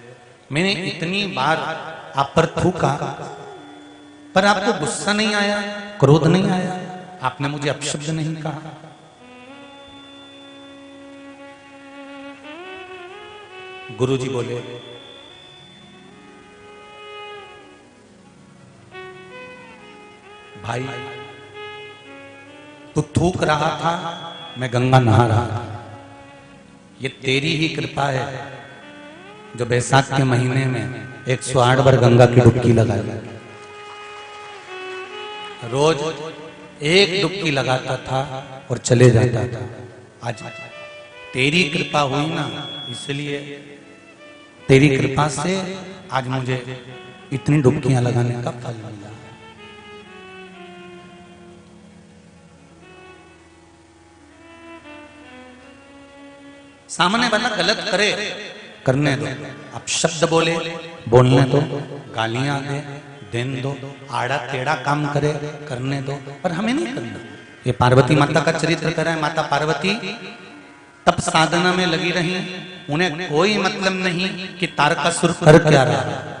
मैंने इतनी बार आप पर थूका पर आपको गुस्सा नहीं आया, क्रोध नहीं आया, आपने मुझे अपशब्द नहीं कहा। गुरु जी बोले, भाई तू थूक रहा था, मैं गंगा नहा रहा था। ये तेरी ही कृपा है जो बैसाख के महीने में 108 बार गंगा की डुबकी लगाई। रोज एक डुबकी लगाता था और चले जाता था। आज तेरी कृपा हुई ना, इसलिए तेरी कृपा से आज मुझे इतनी डुबकियां लगाने का फल मिला। सामने वाला गलत करे, करने दो। आप शब्द बोले, बोलने दो, गालियां दे, देन दो, आड़ा टेढ़ा काम करे, करने दो, पर हमें नहीं करना। ये पार्वती माता का चरित्र कर रहा है। माता पार्वती तप साधना में लगी रही, उन्हें कोई मतलब नहीं कि तारकासुर कर क्या रहा है।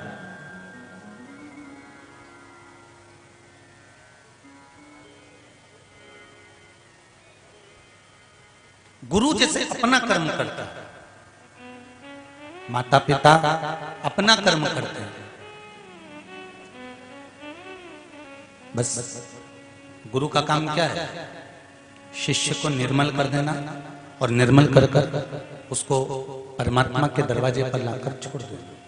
गुरु जैसे अपना कर्म करता है, माता पिता अपना कर्म करते हैं, बस गुरु का काम क्या है? शिष्य को निर्मल कर देना और निर्मल कर कर उसको परमात्मा के दरवाजे पर लाकर छोड़ देना।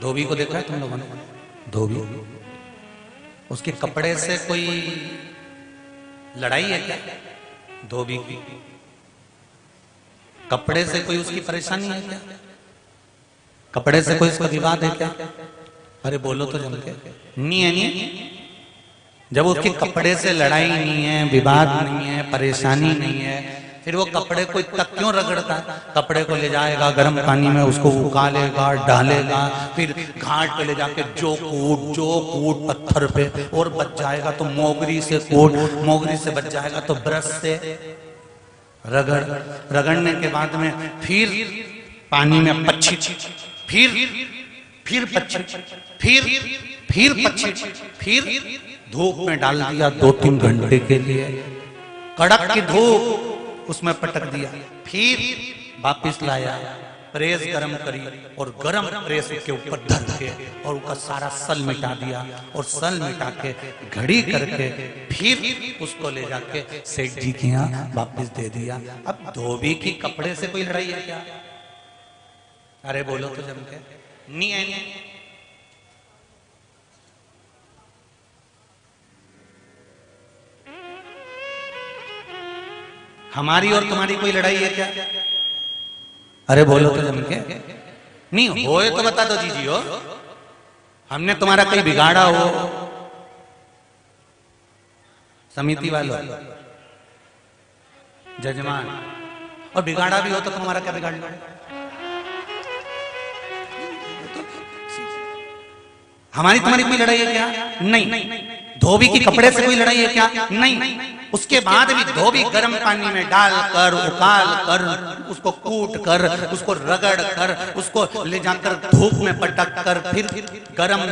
धोबी को देखा है तुम लोगों ने? धोबी, उसके कपड़े से कोई लड़ाई है क्या? धोबी की कपड़े से कोई उसकी परेशानी है क्या? कपड़े से कोई उसका विवाद है क्या? अरे बोलो तो जम के। नहीं है, नहीं। जब उसके कपड़े से लड़ाई नहीं है, विवाद नहीं है, परेशानी नहीं है, फिर वो कपड़े को तक क्यों रगड़ता है? कपड़े को ले जाएगा गर्म पानी में, उसको उकालेगा, डालेगा, फिर घाट पे ले जाके जो कूट पत्थर पे, और बच जाएगा तो मोगरी से कूट, मोगरी से बच जाएगा तो ब्रश से रगड़, रगड़ने के बाद में फिर पानी में पच्छी, फिर पच्छी, फिर पच्छी, फिर धूप में डाल दिया 2-3 घंटे के लिए, कड़क की धूप उसमें पटक दिया, फिर वापिस लाया, प्रेस गरम करी और गरम प्रेस के ऊपर धर के और उसका सारा सल मिटा दिया, और सल मिटा के घड़ी करके फिर उसको ले जाके सेठ जी के यहाँ वापिस दे दिया। अब धोबी की कपड़े से कोई लड़ाई है क्या? अरे बोलो तो जम के। नहीं है, नहीं। हमारी और तुम्हारी कोई लड़ाई है क्या? अरे बोलो तो जम के। नहीं होए तो बता दो जीजी हो, हमने तुम्हारा कहीं बिगाड़ा हो, समिति वालों, जजमान, और बिगाड़ा भी हो तो तुम्हारा क्या बिगाड़ लो? हमारी तुम्हारी कोई लड़ाई है क्या? नहीं। धोबी की कपड़े से कोई लड़ाई है क्या? नहीं। उसके बाद भी धोबी गर्म पानी में डालकर, उकाल कर, उसको कूट कर, उसको रगड़ कर, उसको ले जाकर धूप में पटक कर, फिर गर्म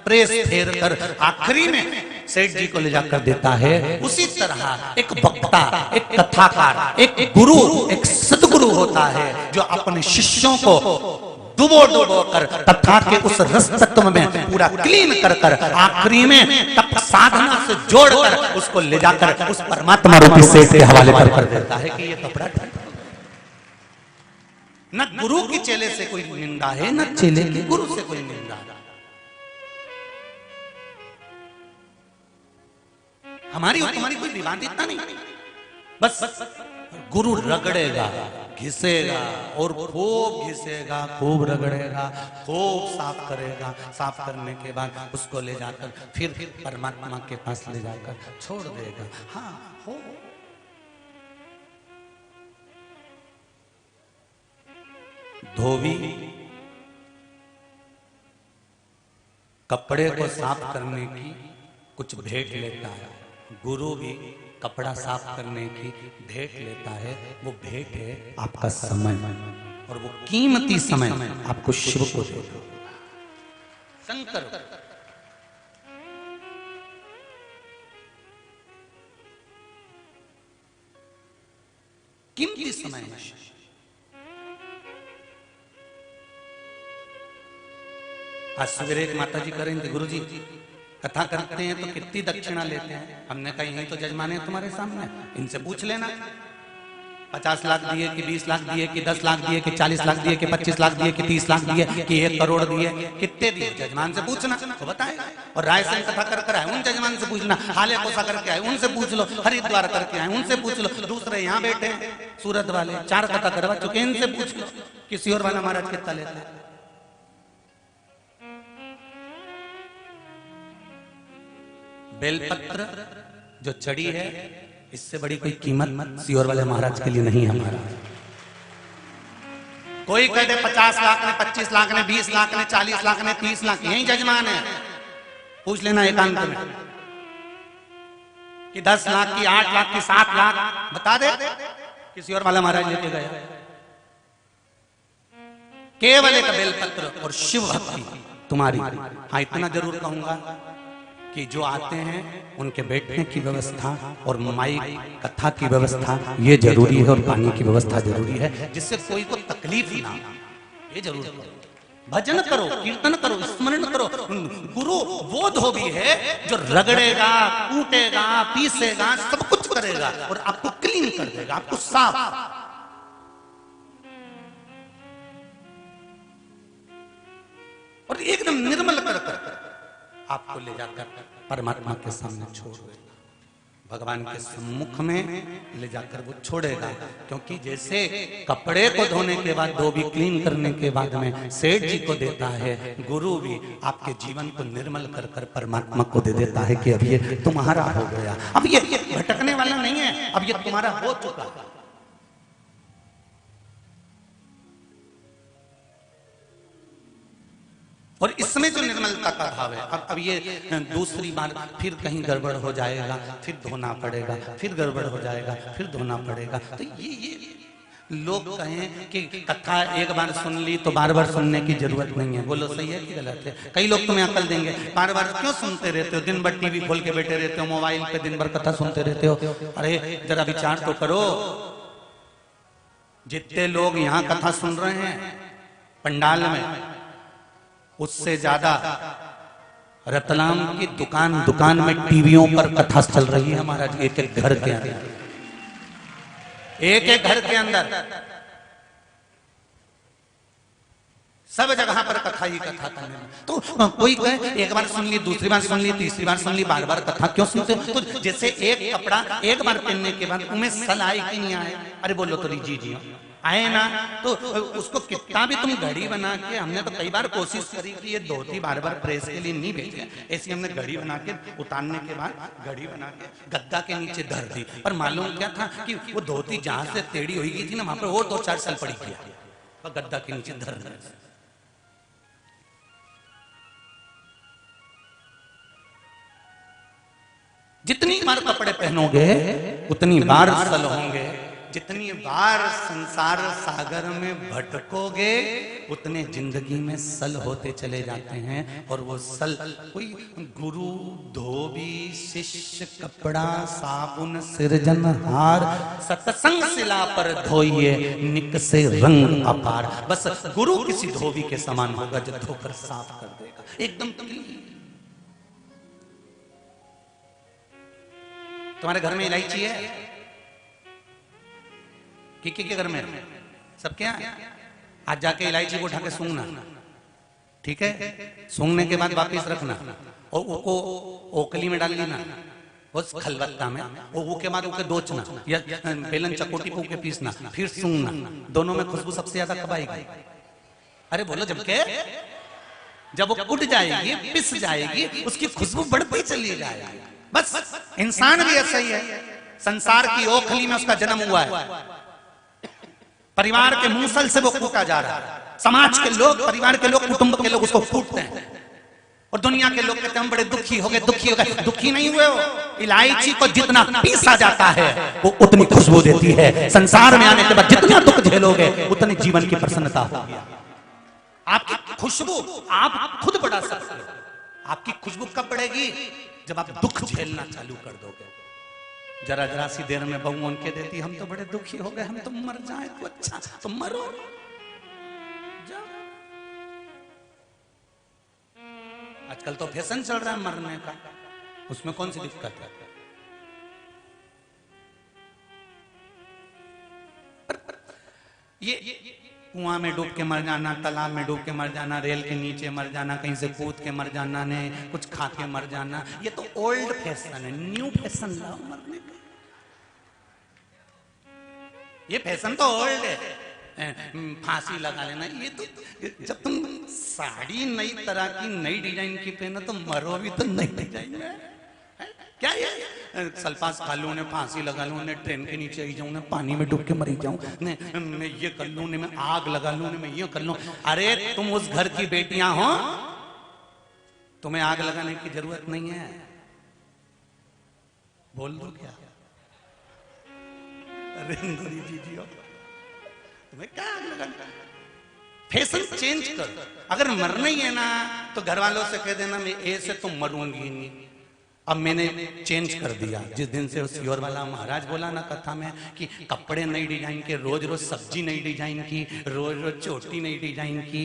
प्रेस फेर कर, आखिरी में सेठ जी को ले जाकर देता है। उसी तरह एक वक्ता, एक कथाकार, एक गुरु, एक सदगुरु होता है जो अपने शिष्यों को डुबो डुबो कर कथा के उस रस तत्व में पूरा क्लीन कर कर आखिरी में तप साधना से जोड़कर उसको ले जाकर उस परमात्मा रूपी सेठ के हवाले कर देता है कि ये कपड़ा न गुरु की चेले से कोई निंदा है, न चेले की गुरु से कोई निंदा है। हमारी और तुम्हारी कोई विवाद इतना नहीं, बस गुरु रगड़ेगा, घिसेगा और खूब घिसेगा, खूब रगड़ेगा, खूब साफ करेगा। साफ करने के बाद उसको ले जाकर फिर परमात्मा के पास ले जाकर छोड़ देगा। हाँ हो धोबी कपड़े को साफ करने की कुछ भेंट लेता है, गुरु भी कपड़ा साफ करने की भेंट लेता है। वो भेंट है आपका समय, और वो कीमती समय आपको शिव को दे दो। शंकर कीमती समय है। आज सवेरे एक माता जी करें थे, गुरु जी कथा करते हैं तो कितनी दक्षिणा लेते हैं? हमने कहा यही तो जजमान है तुम्हारे सामने, इनसे पूछ लेना। 50 लाख दिए कि 20 लाख दिए कि 10 लाख दिए कि 40 लाख दिए कि 25 लाख दिए कि 30 लाख दिए कि 1 करोड़ दिए, कितने दिए? जजमान से पूछना तो बताएगा। और रायसेन कथा कर आए उन जजमान से पूछना, हाले कोसा करके आए उनसे पूछ लो, हरिद्वार करके आए उनसे पूछ लो, दूसरे यहाँ बैठे हैं सूरत वाले 4 कथा करवा चुके हैं, इनसे पूछ लो। किसी और वाला महाराज कितना लेता है? बेलपत्र जो चढ़ी है, इससे बड़ी कोई कीमत सियोर वाले महाराज के लिए नहीं है। हमारा कोई कहते 50 लाख ने, 25 लाख ने, 20 लाख ने, 40 लाख ने, 30 लाख, यही जजमान है। पूछ लेना एकांत में कि 10 लाख की, 8 लाख की, 7 लाख बता दे, किसी और वाला महाराज लेके गया। केवल एक बेलपत्र और शिव भक्ति तुम्हारी। हाँ इतना जरूर कहूंगा कि जो आते हैं उनके बैठने की व्यवस्था और माइक कथा की व्यवस्था ये जरूरी है, और पानी की व्यवस्था जरूरी है, जिससे कोई को तकलीफ ना हो। ये जरूर करो, भजन करो, कीर्तन करो, स्मरण करो। गुरु वो धोबी है जो रगड़ेगा, कूटेगा, पीसेगा, सब कुछ करेगा और आपको क्लीन कर देगा, आपको साफ और एकदम निर्मल कर आपको ले जाकर परमात्मा के सामने छोड़ देगा, भगवान के सम्मुख में ले जाकर वो छोड़ेगा। क्योंकि जैसे कपड़े को धोने के बाद, धोबी क्लीन करने के बाद में सेठ जी को देता है, गुरु भी आपके जीवन को निर्मल कर कर परमात्मा को दे देता है कि अब ये तुम्हारा हो गया, अब ये भटकने वाला नहीं है, अब ये तुम्हारा हो चुका। और इसमें जो निर्मलता का भाव है, अब ये दूसरी बार फिर कहीं गड़बड़ हो जाएगा, फिर धोना पड़ेगा, फिर गड़बड़ हो जाएगा, फिर धोना पड़ेगा। तो ये लोग कहें कि कथा एक बार सुन ली तो बार बार सुनने की जरूरत नहीं है। बोलो सही है कि गलत है? कई लोग तुम्हें अकल देंगे, बार बार क्यों सुनते रहते हो? दिन भर टीवी खोल के बैठे रहते हो, मोबाइल पे दिन भर कथा सुनते रहते हो। अरे जरा विचार तो करो, जितने लोग यहाँ कथा सुन रहे हैं पंडाल में, उससे ज्यादा रतलाम की दुकान में टीवियों पर कथा चल रही है महाराज। एक एक घर के अंदर, एक एक घर के अंदर सब जगह पर कथा ही कथा करने में। तो कोई कहे एक बार सुन ली, दूसरी बार सुन ली, तीसरी बार सुन ली, बार बार कथा क्यों सुनते हो? तो जैसे एक कपड़ा एक बार पहनने के बाद उन्हें सल आए कि नहीं आए? अरे बोलो तो जी आए ना, तो उसको कितना भी तुम घड़ी बना के, हमने तो कई बार कोशिश करी कि ये धोती बार बार प्रेस के लिए नहीं भेजे, ऐसी हमने घड़ी बना के उतारने के बाद घड़ी बना के गद्दा के नीचे धर दी। पर मालूम क्या था कि वो धोती जहां से टेढ़ी हुई गई थी ना, वहां पर और 2-4 साल पड़ी किया गद्दा के नीचे धर दी। जितनी बार कपड़े पहनोगे उतनी बार सल होंगे, जितनी बार संसार सागर में भटकोगे उतने जिंदगी में सल होते चले जाते हैं। और वो सल कोई गुरु, धोबी, शिष्य, कपड़ा, साबुन, सिरजनहार, सत्संग शिला पर धोइए निक से रंग अपार। बस गुरु किसी धोबी के समान होगा जो धोकर साफ कर देगा एकदम क्लीन। तुम्हारे घर में इलायची है? किसी के घर में? सबके यहाँ? आज जाके इलायची को उठा के सूंघना, ठीक है? सूंघने के बाद वापिस रखना और उसको ओकली में डाल लेना उस खलबत्ता में, और वो के बाद उसे दोचना या बेलन चकोटी पे उके पीसना, फिर सूंघना। दोनों में खुशबू सबसे ज्यादा कब आएगी? अरे बोलो जब के जब वो उठ जाएगी, पिस जाएगी, उसकी खुशबू बढ़ती चली जाएगी। बस इंसान भी ऐसा ही है। संसार की ओखली में उसका जन्म हुआ है, परिवार के मूसल से वो कूटा जा रहा है। समाज के लोग, परिवार के लोग, कुटुंब के लोग उसको कूटते हैं और दुनिया के लोग कहते हैं हम बड़े दुखी हो गए, दुखी हो गए। दुखी नहीं हुए हो, इलायची को जितना पीसा जाता है वो उतनी खुशबू देती है। संसार में आने के बाद जितना दुख झेलोगे उतनी जीवन की प्रसन्नता होगी। आपकी खुशबू आप खुद बढ़ा सकते हो। आपकी खुशबू कब बढ़ेगी? जब आप दुख झेलना चालू कर दोगे। जरा जरा सी देर में बहू उनके देती हम तो बड़े दुखी हो गए, हम तो मर जाए तो अच्छा, तो मरो जा। आजकल तो फैशन चल रहा है मरने का, उसमें कौन सी दिक्कत है? ये कुआं में डूब के मर जाना, तालाब में डूब के मर जाना, रेल के नीचे मर जाना, कहीं से कूद के मर जाना, ने कुछ खा के मर जाना, ये तो ओल्ड फैशन है। न्यू फैशन लाओ मरने का। ये फैशन तो ओल्ड है, फांसी लगा लेना। ये तो जब तुम साड़ी नई तरह की नई डिजाइन की पहनो तो मरो भी तो नई डिजाइन में। क्या ये सल्फास खा लूं, फांसी लगा लूं, ट्रेन के नीचे ही जाऊं, पानी में डूब के मरी जाऊं, मैं ये कर लूं, मैं आग लगा लूं, मैं ये कर लूं। अरे तुम उस घर की बेटियां हो, तुम्हें आग लगाने की जरूरत नहीं है। बोल दो क्या? अरे जी हो, तुम्हें क्या आग लगाना? फैशन चेंज कर। अगर मरना ही है ना तो घर वालों से कह देना मैं ऐसे तो मरूंगी नहीं। अब मैंने चेंज कर दिया। जिस दिन से उस योर वाला महाराज बोला ना कथा में कि कपड़े नई डिजाइन के, रोज रोज सब्जी नई डिजाइन की, रोज रोज चोटी नई डिजाइन की,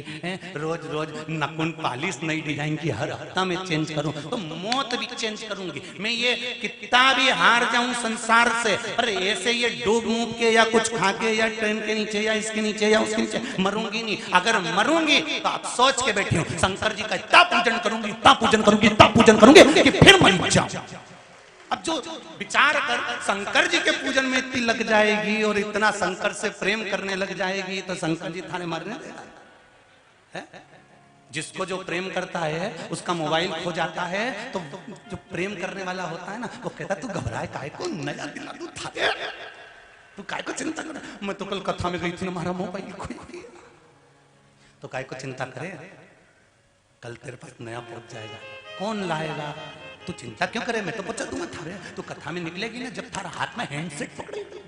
रोज रोज नकुन पालिश नई डिजाइन की, हर हफ्ता में चेंज करूं तो मौत भी चेंज करूंगी। मैं ये कितना भी हार जाऊं संसार से, पर ऐसे ये डूब मूब के या कुछ खा के या ट्रेन के नीचे या इसके नीचे या उसके नीचे मरूंगी नहीं। अगर मरूंगी तो आप सोच के बैठी हूं शंकर जी का इतना पूजन करूंगी, इतना पूजन करूंगी, इतना पूजन करूंगी कि फिर मर जाऊं। अब जो विचार कर शंकर जी के पूजन में इतनी लग जाएगी और इतना शंकर से प्रेम करने लग जाएगी तो शंकर जी थाने मरने देगा है? जिसको जो प्रेम करता है उसका मोबाइल खो जाता है तो जो प्रेम करने वाला होता है ना वो कहता तू घबराए काहे को, नया दिला दूं थाने, तू काहे को चिंता कर। मैं तो कल कथा में गई थी ना, हमारा मोबाइल खो गया, तो काहे को चिंता करे, कल तेरे पास नया पहुंच जाएगा। कौन लाएगा? तू चिंता क्यों करे, मैं तो पहुंचा दूंगा थारे। तू कथा में निकलेगी ना जब थारा हाथ में हैंडसेट पकड़ेगी।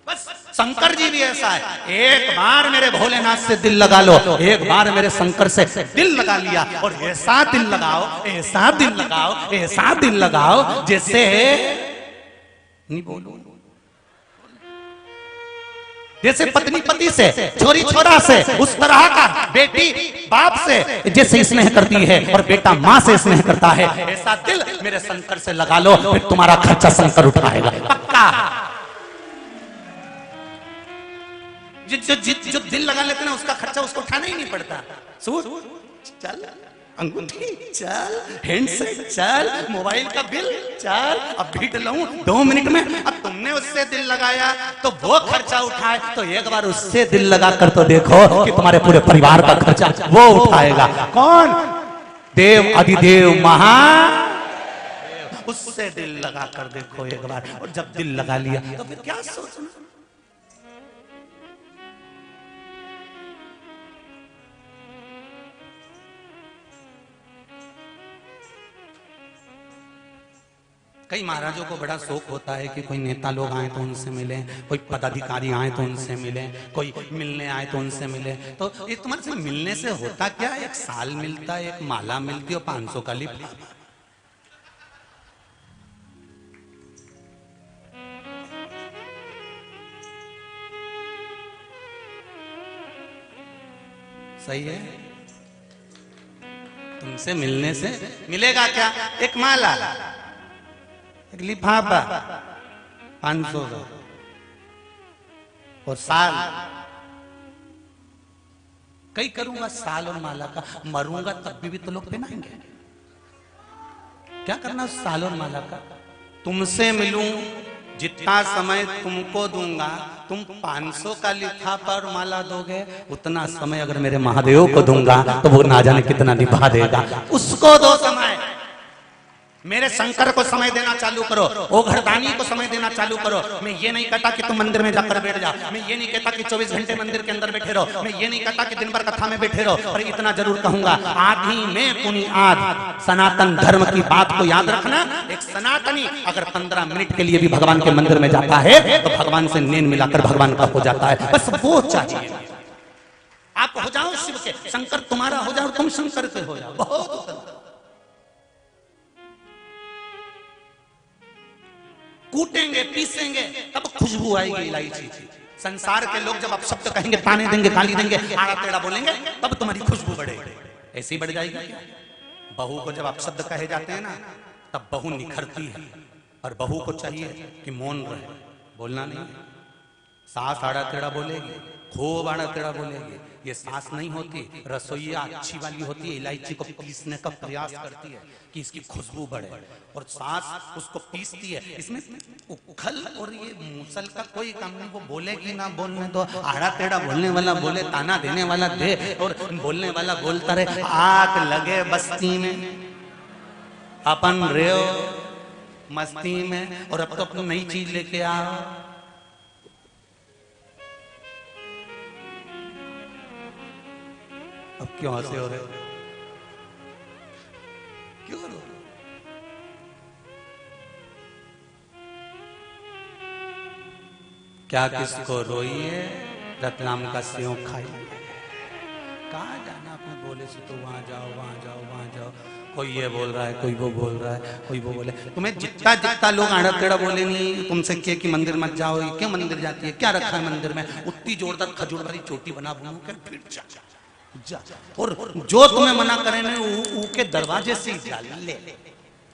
बस शंकर जी भी ऐसा है। एक बार मेरे भोलेनाथ से दिल लगा लो, एक बार मेरे शंकर से दिल लगा लिया और ऐसा दिल लगाओ, ऐसा दिल लगाओ, ऐसा दिल लगाओ जैसे नहीं बोलो, जैसे पत्नी पति से, छोरी छोरा से, उस तरह का बेटी बाप से जैसे स्नेह करती है और बेटा माँ से स्नेह करता है, ऐसा दिल मेरे शंकर से लगा लो, फिर तुम्हारा खर्चा शंकर उठाएगा पक्का। जो दिल लगा लेते ना उसका खर्चा उसको उठाना ही नहीं पड़ता। चल अंगूठी चल, हैंडसेट चल, मोबाइल का बिल चल, अब भीट लूं 2 मिनट में। अब तुमने उससे दिल लगाया तो वो खर्चा उठाए, तो एक बार उससे दिल लगा कर तो देखो कि तुम्हारे पूरे परिवार का खर्चा वो उठाएगा। कौन? देव अधिदेव महा, उससे दिल लगा कर देखो एक बार। और जब दिल लगा लिया तो फिर क्या सोचना। कई महाराजों को बड़ा शौक होता है कि कोई नेता लोग आए तो उनसे मिलें, कोई पदाधिकारी आए तो उनसे मिलें, कोई मिलने आए तो उनसे मिलें। तो ये तुम्हारे से मिलने से होता क्या? एक साल मिलता है, एक माला मिलती है, 500 का लिफाफा। सही है? तुमसे मिलने से मिलेगा क्या? एक माला, एक लिफाफा, 500 का, और साल। कई करूंगा साल और माला का, मरूंगा तब भी तो लोग पहनाएंगे। क्या करना साल और माला का? तुमसे मिलूं, जितना समय तुमको दूंगा, तुम 500 का लिफाफा और माला दोगे, उतना समय अगर मेरे महादेव को दूंगा तो वो ना जाने कितना निभा देगा। उसको दो समय। मेरे शंकर को समय देना चालू करो, ओ घरदानी को समय देना चालू करो। मैं ये नहीं कहता कि तुम मंदिर में जाकर बैठ जा, मैं ये नहीं कहता कि 24 घंटे मंदिर के अंदर बैठे रहो, मैं ये नहीं कहता कि दिन भर कथा में बैठे रहो, पर इतना जरूर कहूंगा, आधी में पुनी आध, सनातन धर्म की बात को याद रखना। एक सनातनी अगर 15 मिनट के लिए भी भगवान के मंदिर में जाता है तो भगवान से नैन मिलाकर भगवान का हो जाता है। बस वो चाहिए। आप हो जाओ शिव के, शंकर तुम्हारा हो जाओ, तुम शंकर के हो जाओ। बहुत कूटेंगे, पीसेंगे, तब खुशबू आएगी इलायची। संसार के लोग जब आप शब्द कहेंगे, ताने देंगे, गाली देंगे, आड़ा टेढ़ा बोलेंगे, तब तुम्हारी खुशबू बढ़ेगी। ऐसे ही बढ़ जाएगी क्या? बहू को जब आप शब्द कहे जाते हैं ना, तब बहू निखरती है। और बहू को चाहिए कि मौन रहे, बोलना नहीं। सास आड़ा टेढ़ा बोलेगी, खूब आड़ा टेढ़ा बोलेगी, ये सास नहीं होती। रसोईया अच्छी वाली होती है, इलायची को पीसने का प्रयास करती है कि इसकी खुशबू बढ़े, और सास उसको पीसती है। इसमें उखल और ये मूसल का कोई काम नहीं। वो बोलेगी ना, बोलने दो। आड़ा टेढ़ा बोलने वाला बोले, ताना देने वाला दे, और बोलने वाला बोलता रहे। आग लगे बस्ती में, अपन रहो मस्ती में, और अब तो अपनी नई चीज लेके आओ। अब क्यों हंसे हो रहे? क्यों रो? क्या किसको रोइए, रतलाम का सेव खाइए। कहाँ जाना अपने बोले से, तो वहां जाओ, वहां जाओ, वहां जाओ। कोई ये बोल रहा है, कोई वो बोल रहा है, कोई वो बोले। तुम्हें जितना जितना लोग आड़ा टेढ़ा बोले नहीं, तुमसे क्या कि मंदिर मत जाओ, क्यों मंदिर जाती है, क्या रखा है मंदिर में? उतनी जोरदार खजूर वाली चोटी बना बनू के फिर जा। और जो तुम्हें मना करे ना, के दरवाजे से जा ले,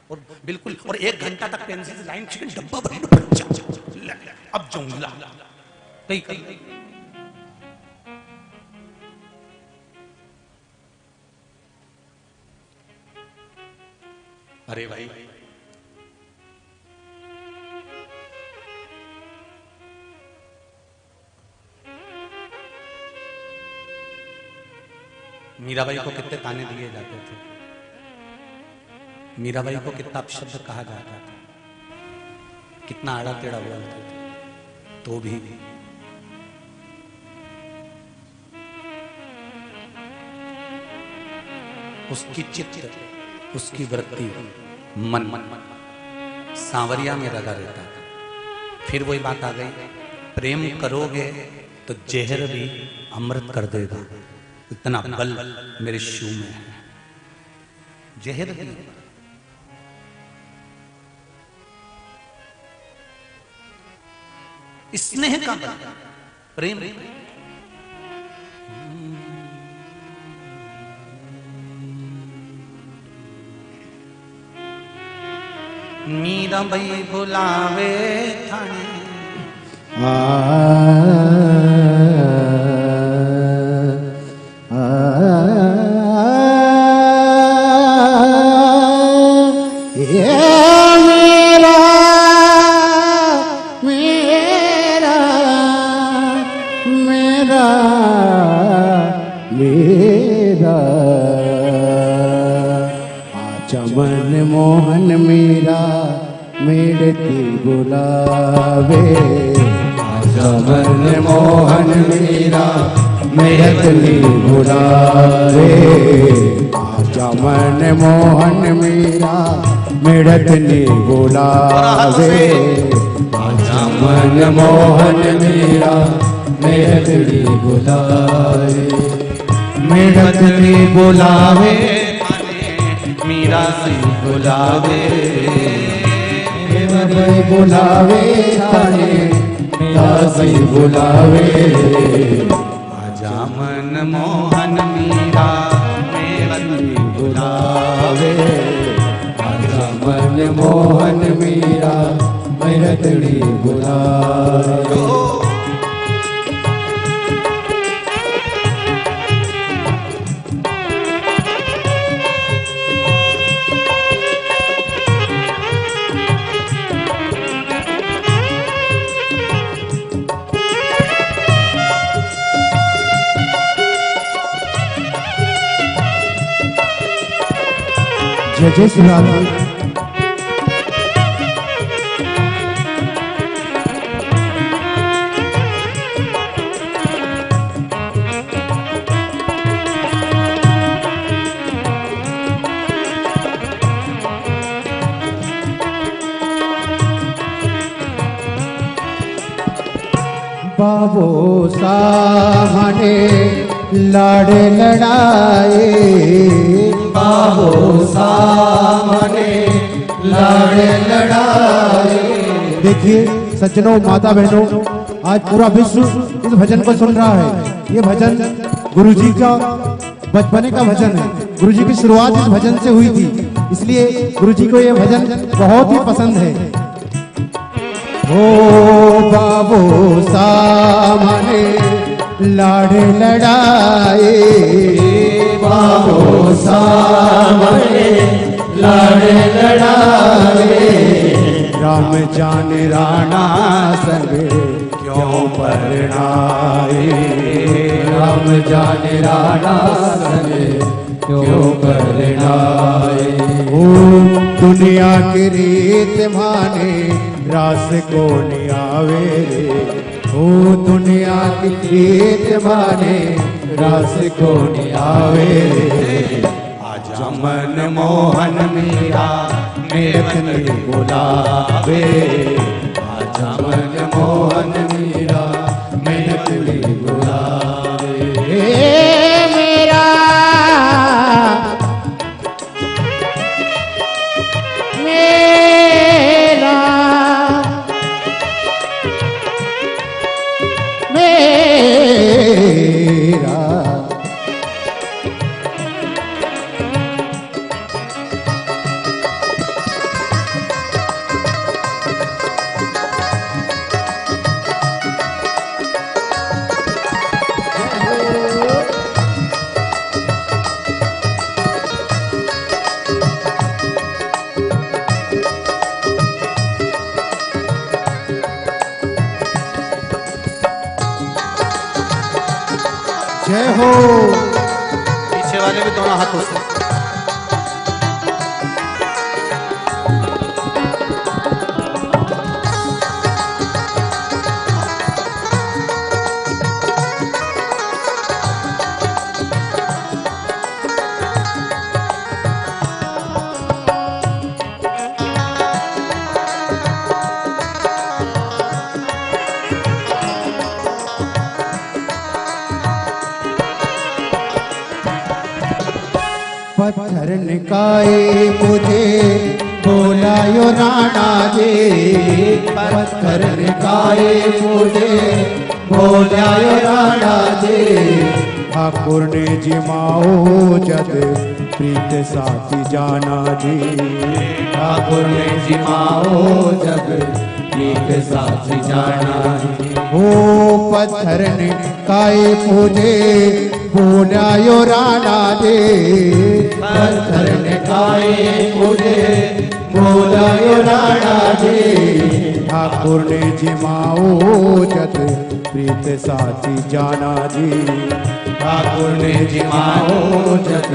और बिल्कुल, और 1 घंटा तक पेंसिल से लाइन खींच, डब्बा भर, अब जाऊंगा कहीं। अरे भाई, मीराबाई को कितने ताने दिए जाते थे, मीराबाई को कितना अपशब्द कहा जाता था, कितना आड़ा टेढ़ा बोलते थे, तो भी उसकी चित्त, उसकी वृत्ति, मन सांवरिया में लगा रहता था। फिर वही बात आ गई, प्रेम करोगे तो जहर भी अमृत कर देगा। इतना बल मेरे शिव में है। जहर भी, स्नेह का बल, प्रेम। मीराबाई बुलावे थाने, चमन मोहन मीरा मेरती बुलावे, चमन मोहन मीरा मेरती बुलावे। आजा मन मोहन मीरा मिड़त ने बुलावे आजा मन मोहन मीरा मिड़त ने बुलावे मिड़त ने बुलावे मीरा से बुलावे बुलावे थाने मीरा से बुलावे आजा मन मोहन मीरा मिड़त ने बुलावे आजा मन मोहन मीरा मिड़त ने बुलावे जय जय श्री राधा। बाबो सामने लाड़ लड़ाए बाबो सामने लाड़ लड़ाए। देखिए सज्जनों माता बहनों, आज पूरा विश्व इस भजन को सुन रहा है। ये भजन गुरुजी का बचपने का भजन है। गुरुजी की शुरुआत इस भजन से हुई थी, इसलिए गुरुजी को ये भजन बहुत ही पसंद है। ओ बाबो सामने लाड़ लड़ाए बाबो सामने लाड़ लड़ाए राम जान राणा संग क्यों परणाए राम जान राणा संग क्यों परणाए। ओ दुनिया की रीत माने रास को आवे रे ओ दुनिया की रीत माने रास को आवे रे आजा मन मोहन मीरा मिड़त ने बुलावे आजा मन मोहन मीरा मिड़त ने बुलावे मेरा जय हो। पीछे वाले भी दोनों हाथों से पत्थर निकाय मुझे बोलायो राणा जी पत्थर निकाय मुझे बोलायो राणा जी ठाकुर ने जिमाओ जद प्रीत साथी जाना जी ठाकुर ने जिमाओ जद प्रीत साथी जाना जी। ओ पत्थर निकाय मुझे बोलायो राणा दे पत्थर निकाय मुझे बोलायो राणा दे ठाकुर ने जिमाओ जद प्रीत साथी जाना जी ठाकुर ने जिमाओ जद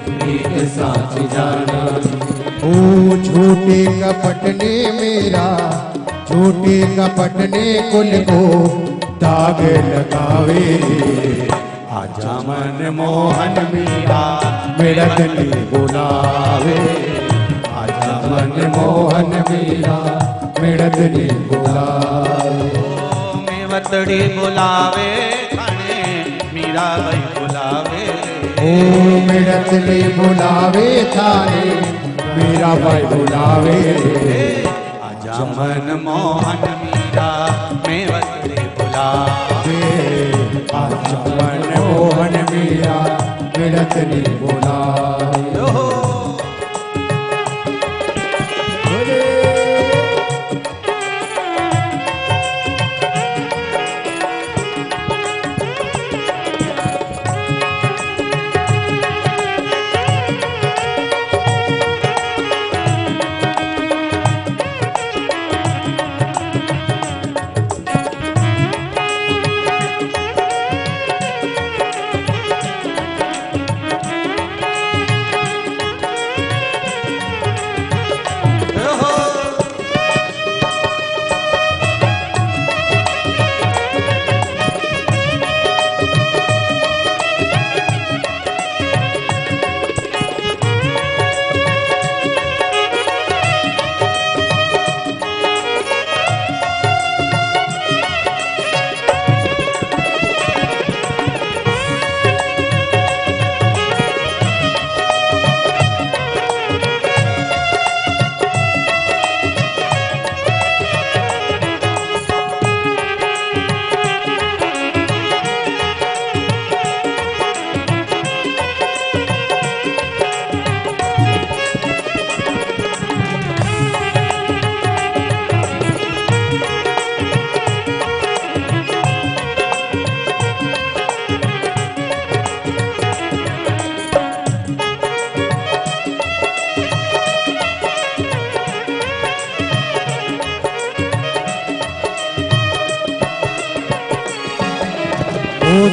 प्रीत साथी जाना जी। ओ छोटे कपट ने मेरा छोटे कपट ने कुल को दाग लगावे आजा मन मोहन मीरा मिड़तनी बुलावे, आजा मन मोहन मीरा मिड़तनी बुलावे। मेवतड़ी बुलावे थाने मीरा भाई बुलावे, ओ मिड़तनी बुलावे थाने मीरा भाई बुलावे। आजा मन मोहन मीरा मेवतड़ी बुलावे, आजा मन मोहन मीरा मिड़तनी बुलावे।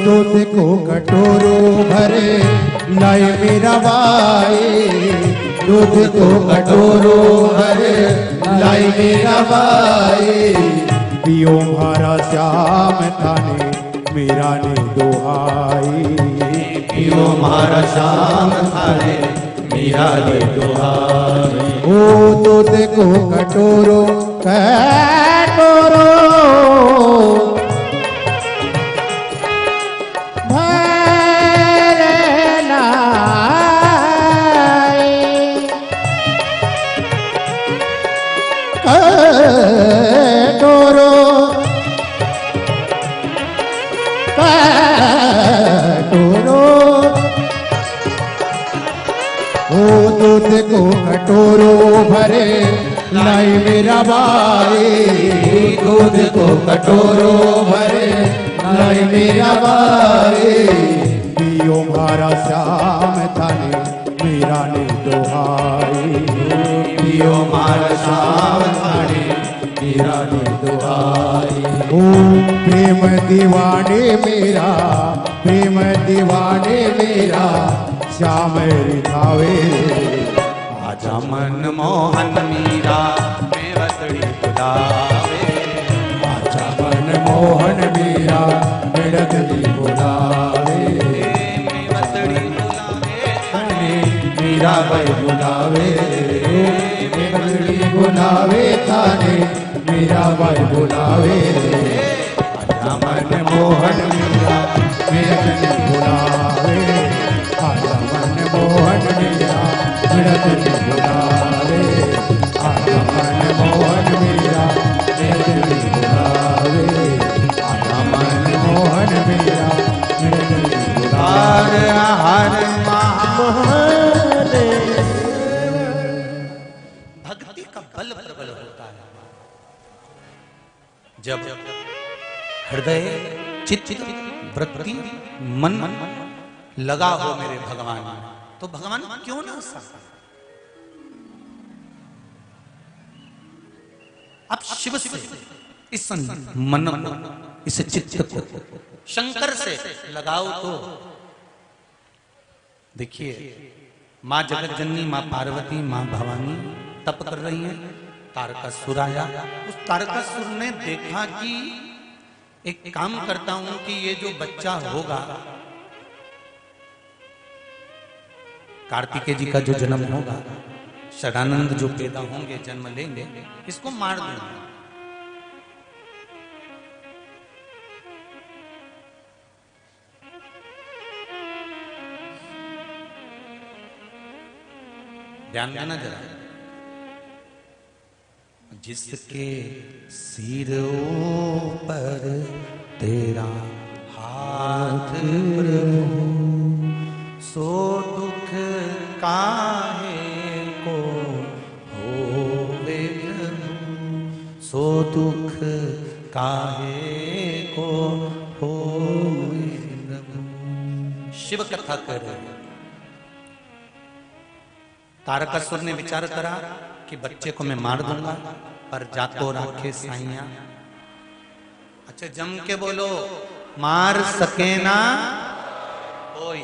दूध को कटोरो भरे लाई मीरा बाई, दूध को कटोरो भरे लाई मीरा बाई। पियो मारा श्याम थाने मीरा ने दुहाई, पियो मारा श्याम थाने मीरा ने दुहाई। ओ दूध को कटोरो कटोरो कटोरो कटोरो ओ दूध को कटोरो भरे लाई मीरा बाई, दूध को कटोरो भरे लाई मीरा बाई। पियो मारा श्याम थाने मीरा ने दुहाई, पियो मारा श्याम थाने मीरा ने दुहाई। ओ प्रेम दीवाने मेरा, प्रेम दीवाने मेरा श्याम रिझावे। आजा मन मोहन मीरा मेवतड़ी बुलावे, आजा मन मोहन मीरा मिड़तनी बुलावे। मेवतड़ी बुलावे थाने मीरा भाई बुलावे, मिड़तनी बुलावे थाने मीरा भाई बुलावे। आजा मन मोहन मीरा मिड़तनी बुलावे, आजा मन मोहन मीरा मिड़तनी बुलावे, आजा मन मोहन मीरा मिड़तनी बुलावे, आजा मन मोहन मीरा मिड़तनी बुलावे। हर महादेव। भक्ति का बल प्रबल होता है जब हृदय चित्त वृत्ति मन लगा हो मेरे भगवान में, तो भगवान क्यों ना साथ। अब शिव से इस मन को, इस चित्त को शंकर से लगाओ तो देखिए माँ जगत जननी, माँ पार्वती, माँ भवानी तप कर रही हैं। तारकासुर आया, उस तारकासुर ने देखा कि एक काम करता हूं कि ये जो बच्चा होगा कार्तिकेय जी का जो जन्म होगा, षडानंद जो पैदा होंगे, जन्म लेंगे, इसको मार देंगे। ध्यान देना जरा। जिसके सिर ऊपर तेरा हाथ प्रभु, सो दुख काहे को होवे प्रभु, सो दुख काहे को होवे प्रभु। शिव कथा कर रहे हैं। तारकासुर ने विचार करा कि बच्चे को मैं मार दूंगा, पर जातो राखे साइया। अच्छा जम के बोलो, मार सके ना कोई।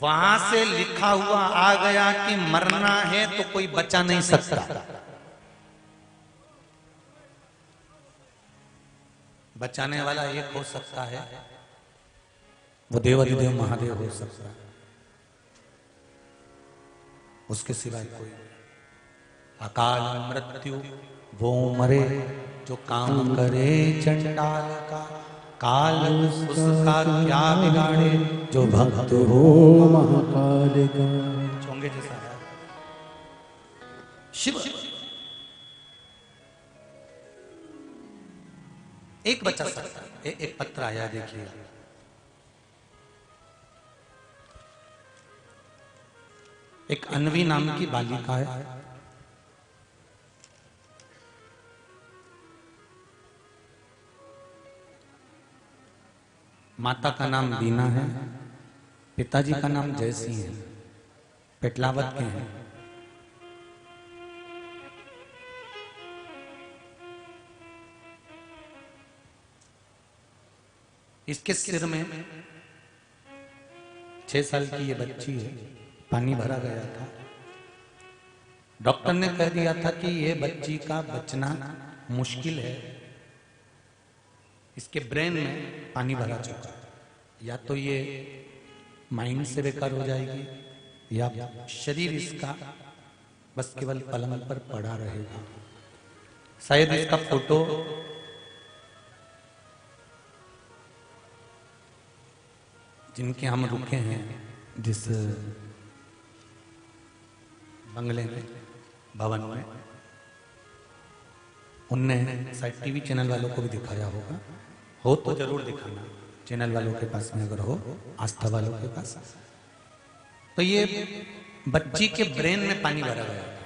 वहां से लिखा हुआ आ गया कि मरना है तो कोई बचा नहीं सकता। बचाने वाला एक हो सकता है, वो देवाधिदेव महादेव हो सकता है, उसके सिवाय कोई। अकाल मृत्यु वो मरे जो काम करे चंडाल का, काल उसका क्या बिगाड़े जो भक्त हो महाकाल का। चोंगे जैसा है शिव। एक बचा सकता है। एक पत्र आया, देखिए। एक अन्वी नाम की बालिका है, माता का नाम बीना है, पिताजी का नाम जयसिंह है, पेटलावत के हैं। इसके सिर में 6 साल की ये बच्ची है, पानी भरा गया था। डॉक्टर ने कह दिया था कि ये बच्ची का बचना मुश्किल है, इसके ब्रेन में पानी भरा चुका है। या तो ये माइंड से बेकार हो जाएगी, या शरीर इसका बस केवल पलंग पर पड़ा रहेगा। शायद इसका फोटो जिनके हम रुके हैं, जिस बंगले में, भवन में, उनने शायद टीवी चैनल वालों को भी दिखाया होगा। हो तो जरूर दिखाना, चैनल वालों के पास में अगर हो, आस्था वालों के पास। तो ये बच्ची के ब्रेन में पानी भरा गया था।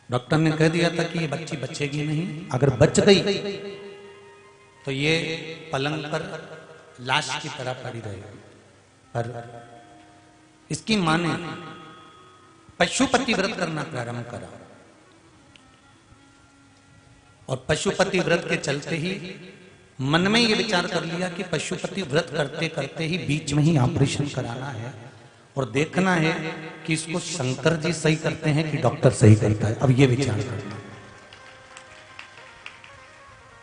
डॉक्टर ने कह दिया था कि ये बच्ची बचेगी नहीं, अगर बच गई तो ये पलंग पर लाश की तरह पड़ी रहेगी। पर इसकी मां ने पशुपति व्रत करना प्रारंभ करा, और पशुपति व्रत के चलते ही मन में ये विचार कर लिया कि पशुपति व्रत करते करते ही बीच में ही ऑपरेशन कराना है, और देखना है कि इसको शंकर जी सही करते हैं कि डॉक्टर सही करता है। अब ये विचार करना।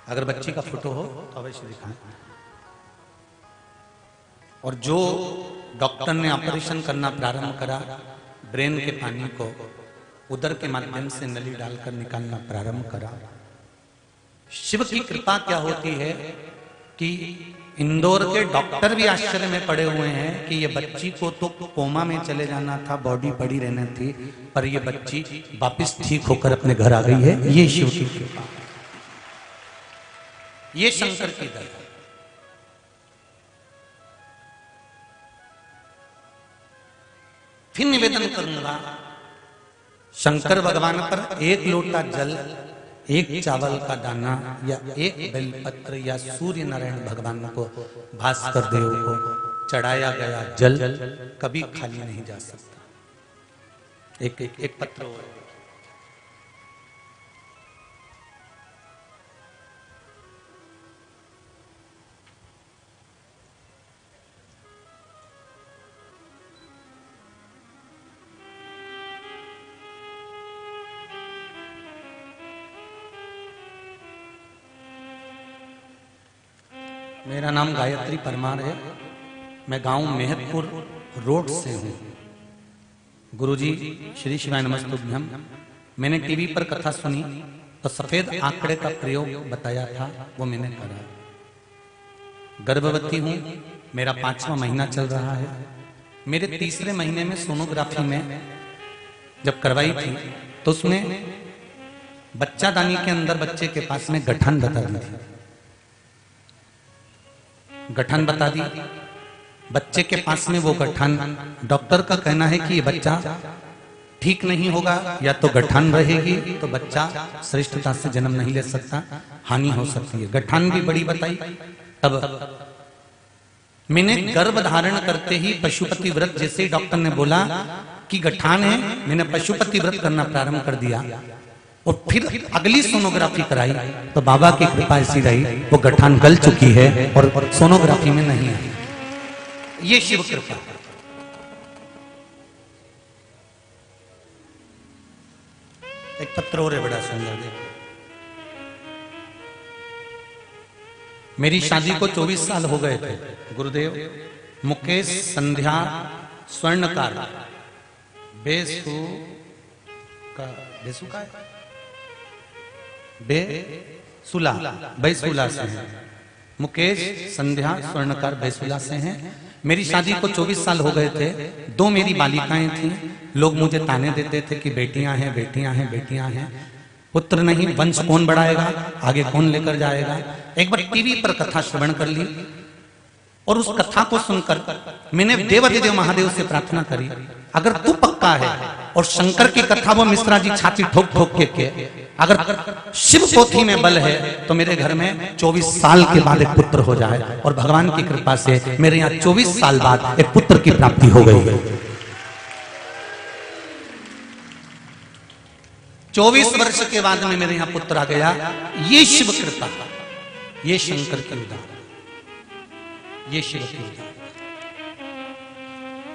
अगर बच्ची का फोटो हो तो अवश्य दिखाएं। और जो डॉक्टर ने ऑपरेशन करना प्रारंभ करा, ब्रेन के पानी को उदर के माध्यम से नली डालकर निकालना प्रारंभ करा। शिव की कृपा क्या होती है कि इंदौर के डॉक्टर भी आश्चर्य में पड़े हुए हैं कि ये बच्ची को तो कोमा में चले जाना था, बॉडी पड़ी रहना थी, पर ये बच्ची वापस ठीक होकर अपने घर आ गई है। ये शिव की कृपा, ये शंकर की दया। फिर निवेदन करूंगा शंकर भगवान पर, एक लोटा जल, एक चावल का दाना, या एक बेलपत्र, या सूर्य नारायण भगवान को, भास्कर देव को चढ़ाया गया जल कभी खाली नहीं जा सकता। एक पत्र हो। मेरा नाम गायत्री परमार है। मैं गांव मेहतपुर रोड से हूं। गुरुजी श्री शिवाय नमस्तुभ्यम। मैंने टीवी पर कथा सुनी तो सफेद आंकड़े का प्रयोग बताया था, वो मैंने करा। गर्भवती हूं, मेरा 5वां महीना चल रहा है। मेरे तीसरे महीने में सोनोग्राफी में जब करवाई थी तो उसमें बच्चादानी के अंदर बच्चे के पास में गठान बता दी थी। गठान बता दी, बच्चे के पास में वो गठान, डॉक्टर का कहना है कि ये बच्चा ठीक नहीं होगा, या तो गठान रहेगी तो बच्चा श्रेष्ठता से जन्म नहीं ले सकता, हानि हो सकती है। गठान भी बड़ी बताई। तब मैंने गर्भ धारण करते ही पशुपति व्रत, जैसे ही डॉक्टर ने बोला कि गठान है, मैंने पशुपति व्रत करना प्रारंभ कर दिया। और फिर अगली सोनोग्राफी कराई तो बाबा की कृपा ऐसी रही, वो गठान गल चुकी है और सोनोग्राफी में नहीं आई। ये शिव कृपा। एक पत्र और है बड़ा सुंदर, देखो। मेरी शादी को 24 साल हो गए थे। गुरुदेव मुकेश संध्या स्वर्णकार बेसु का बैसुला से हैं। मुकेश संध्या स्वर्णकार बैसुला से हैं। मेरी शादी को 24 साल हो गए थे। 2 मेरी बालिकाएं थीं। लोग मुझे ताने देते थे कि बेटियां हैं, बेटियां हैं, बेटियां हैं। पुत्र नहीं, वंश कौन बढ़ाएगा, आगे कौन लेकर जाएगा। एक बार टीवी पर कथा श्रवण कर ली और उस कथा को सुनकर मैंने देवाधिदेव महादेव से प्रार्थना करी, अगर तू पक्का है और शंकर की कथा वो मिश्रा जी छाती ठोक ठोक के अगर शिव पोथी में बल है तो मेरे घर में 24 साल के बाद एक पुत्र हो जाए। और भगवान की कृपा से मेरे यहाँ 24 साल बाद एक पुत्र की प्राप्ति हो गई। 24 वर्ष के बाद में मेरे यहाँ पुत्र आ गया। ये शिव कृपा, ये शंकर की उदाहरण, ये शिव की उदाहरण।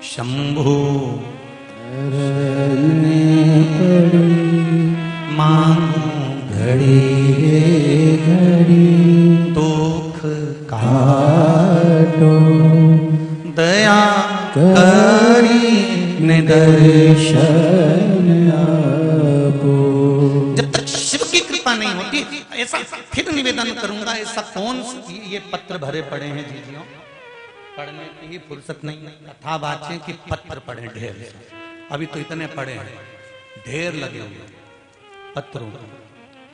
शंभु मांगू घड़ी घड़ी दुख काटो, दया करी निदर्शन आपो। जब तक शिव की कृपा नहीं होती, ऐसा फिर निवेदन करूंगा, ऐसा कौन ये पत्र भरे पड़े हैं जीजियों, पढ़ने की ही फुर्सत नहीं। कथा बातें कि पत्र पढ़े ढेर, अभी तो इतने पढ़े हैं, ढेर लगे हुए पत्रों,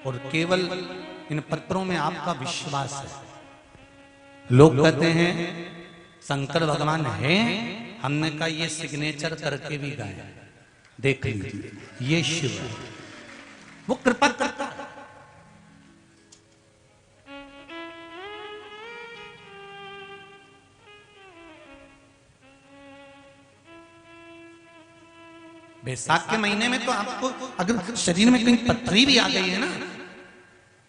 और केवल इन पत्रों में आपका विश्वास है। लोग कहते हैं शंकर भगवान हैं, हमने कहा ये सिग्नेचर करके भी गाया, देख लीजिए, ये शिव वो कृपा करता है। बैसाख के महीने में तो आपको अगर शरीर में कहीं पथरी भी आ गई है ना,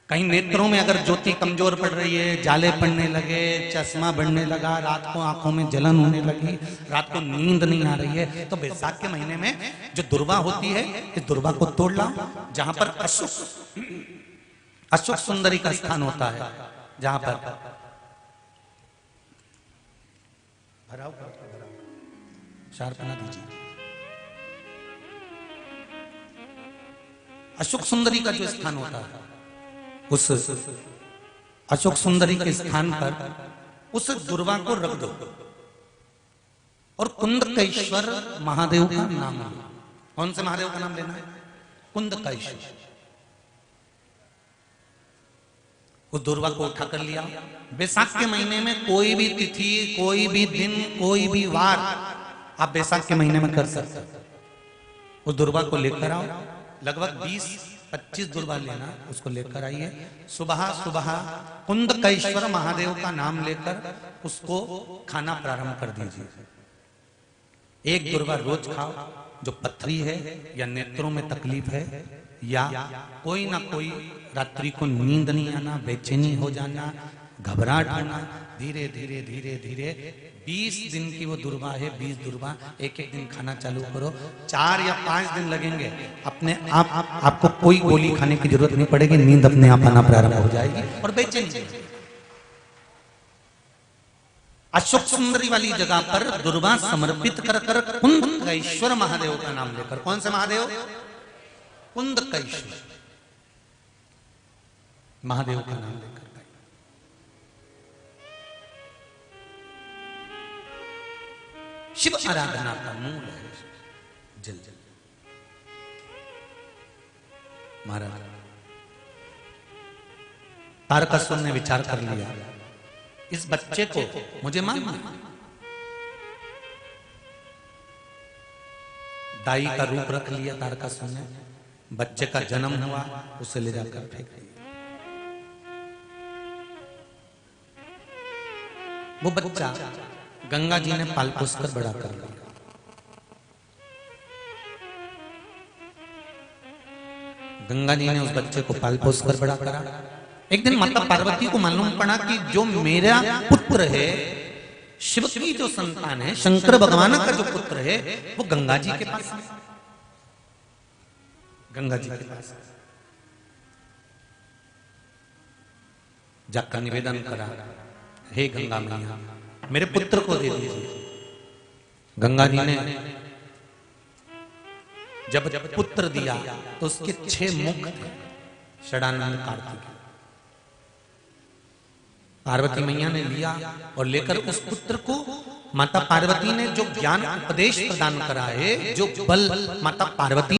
कहीं नेत्रों में अगर ज्योति कमजोर पड़ रही है, जाले पड़ने लगे, चश्मा बढ़ने लगा, रात को आंखों में जलन होने लगी, रात को नींद नहीं आ रही है, तो बैसाख के महीने में जो दुर्वा होती है, इस दुर्वा को तोड़ लाओ। जहां पर अशोक सुंदरी का स्थान होता है, जहां पर शार्पना दीजिए, अशोक सुंदरी का जो स्थान होता है, उस अशोक सुंदरी के स्थान पर उस दुर्वा को रख दो और कुंदकेश्वर महादेव का नाम लो। कौन से महादेव का नाम लेना है? कुंदकेश्वर। उस दुर्वा को उठा कर लिया। बैसाख के महीने में कोई भी तिथि, कोई भी दिन, कोई भी वार आप बैसाख के महीने में कर सकते हो। उस दुर्वा को लेकर आओ, लगभग 20-25 दुर्वा लेना, उसको लेकर आइए। सुबह सुबह कुंदकेश्वर महादेव का नाम लेकर उसको खाना प्रारंभ कर दीजिए। एक दुर्वा रोज खाओ। जो पथरी है या नेत्रों में तकलीफ है या कोई ना कोई रात्रि को नींद नहीं आना, बेचैनी हो जाना, घबराहट होना, धीरे धीरे धीरे धीरे 20 दिन की वो दुर्वा है, 20 दुर्वा एक एक दिन खाना चालू करो। 4 या 5 दिन लगेंगे, अपने आप आपको कोई गोली खाने की जरूरत नहीं पड़ेगी, नींद अपने आप आना प्रारंभ हो जाएगी और बेचैनी। अशोक सुंदरी वाली जगह पर दुर्वा समर्पित कर कर कुंदकेश्वर महादेव का नाम लेकर, कौन से महादेव? कुंदकेश्वर महादेव का नाम लेकर शिव आराधना का मूल है जल। महाराज तारकासुर ने विचार कर लिया, इस बच्चे को मुझे मानना है। दाई का रूप रख लिया तारकासुर ने, बच्चे का जन्म हुआ, उसे ले जाकर फेंक दिया। वो बच्चा गंगा जी ने पाल पोस कर बड़ा कर लिया। गंगा जी ने उस बच्चे को पाल पोस कर बड़ा करा। एक दिन माता पार्वती को मालूम पड़ा कि जो मेरा पुत्र है, शिव की जो संतान है, शंकर भगवान का जो पुत्र है, वो गंगा जी के पास है। गंगा जी के पास जाकर निवेदन करा, हे गंगा मैया मेरे पुत्र को दे दीजिए। गंगा जी ने जब पुत्र दिया तो उसके 6 मुख थे, षडानंद कार्तिक। पार्वती मैया ने लिया और लेकर उस पुत्र को, माता पार्वती ने जो ज्ञान उपदेश प्रदान करा है, जो बल माता पार्वती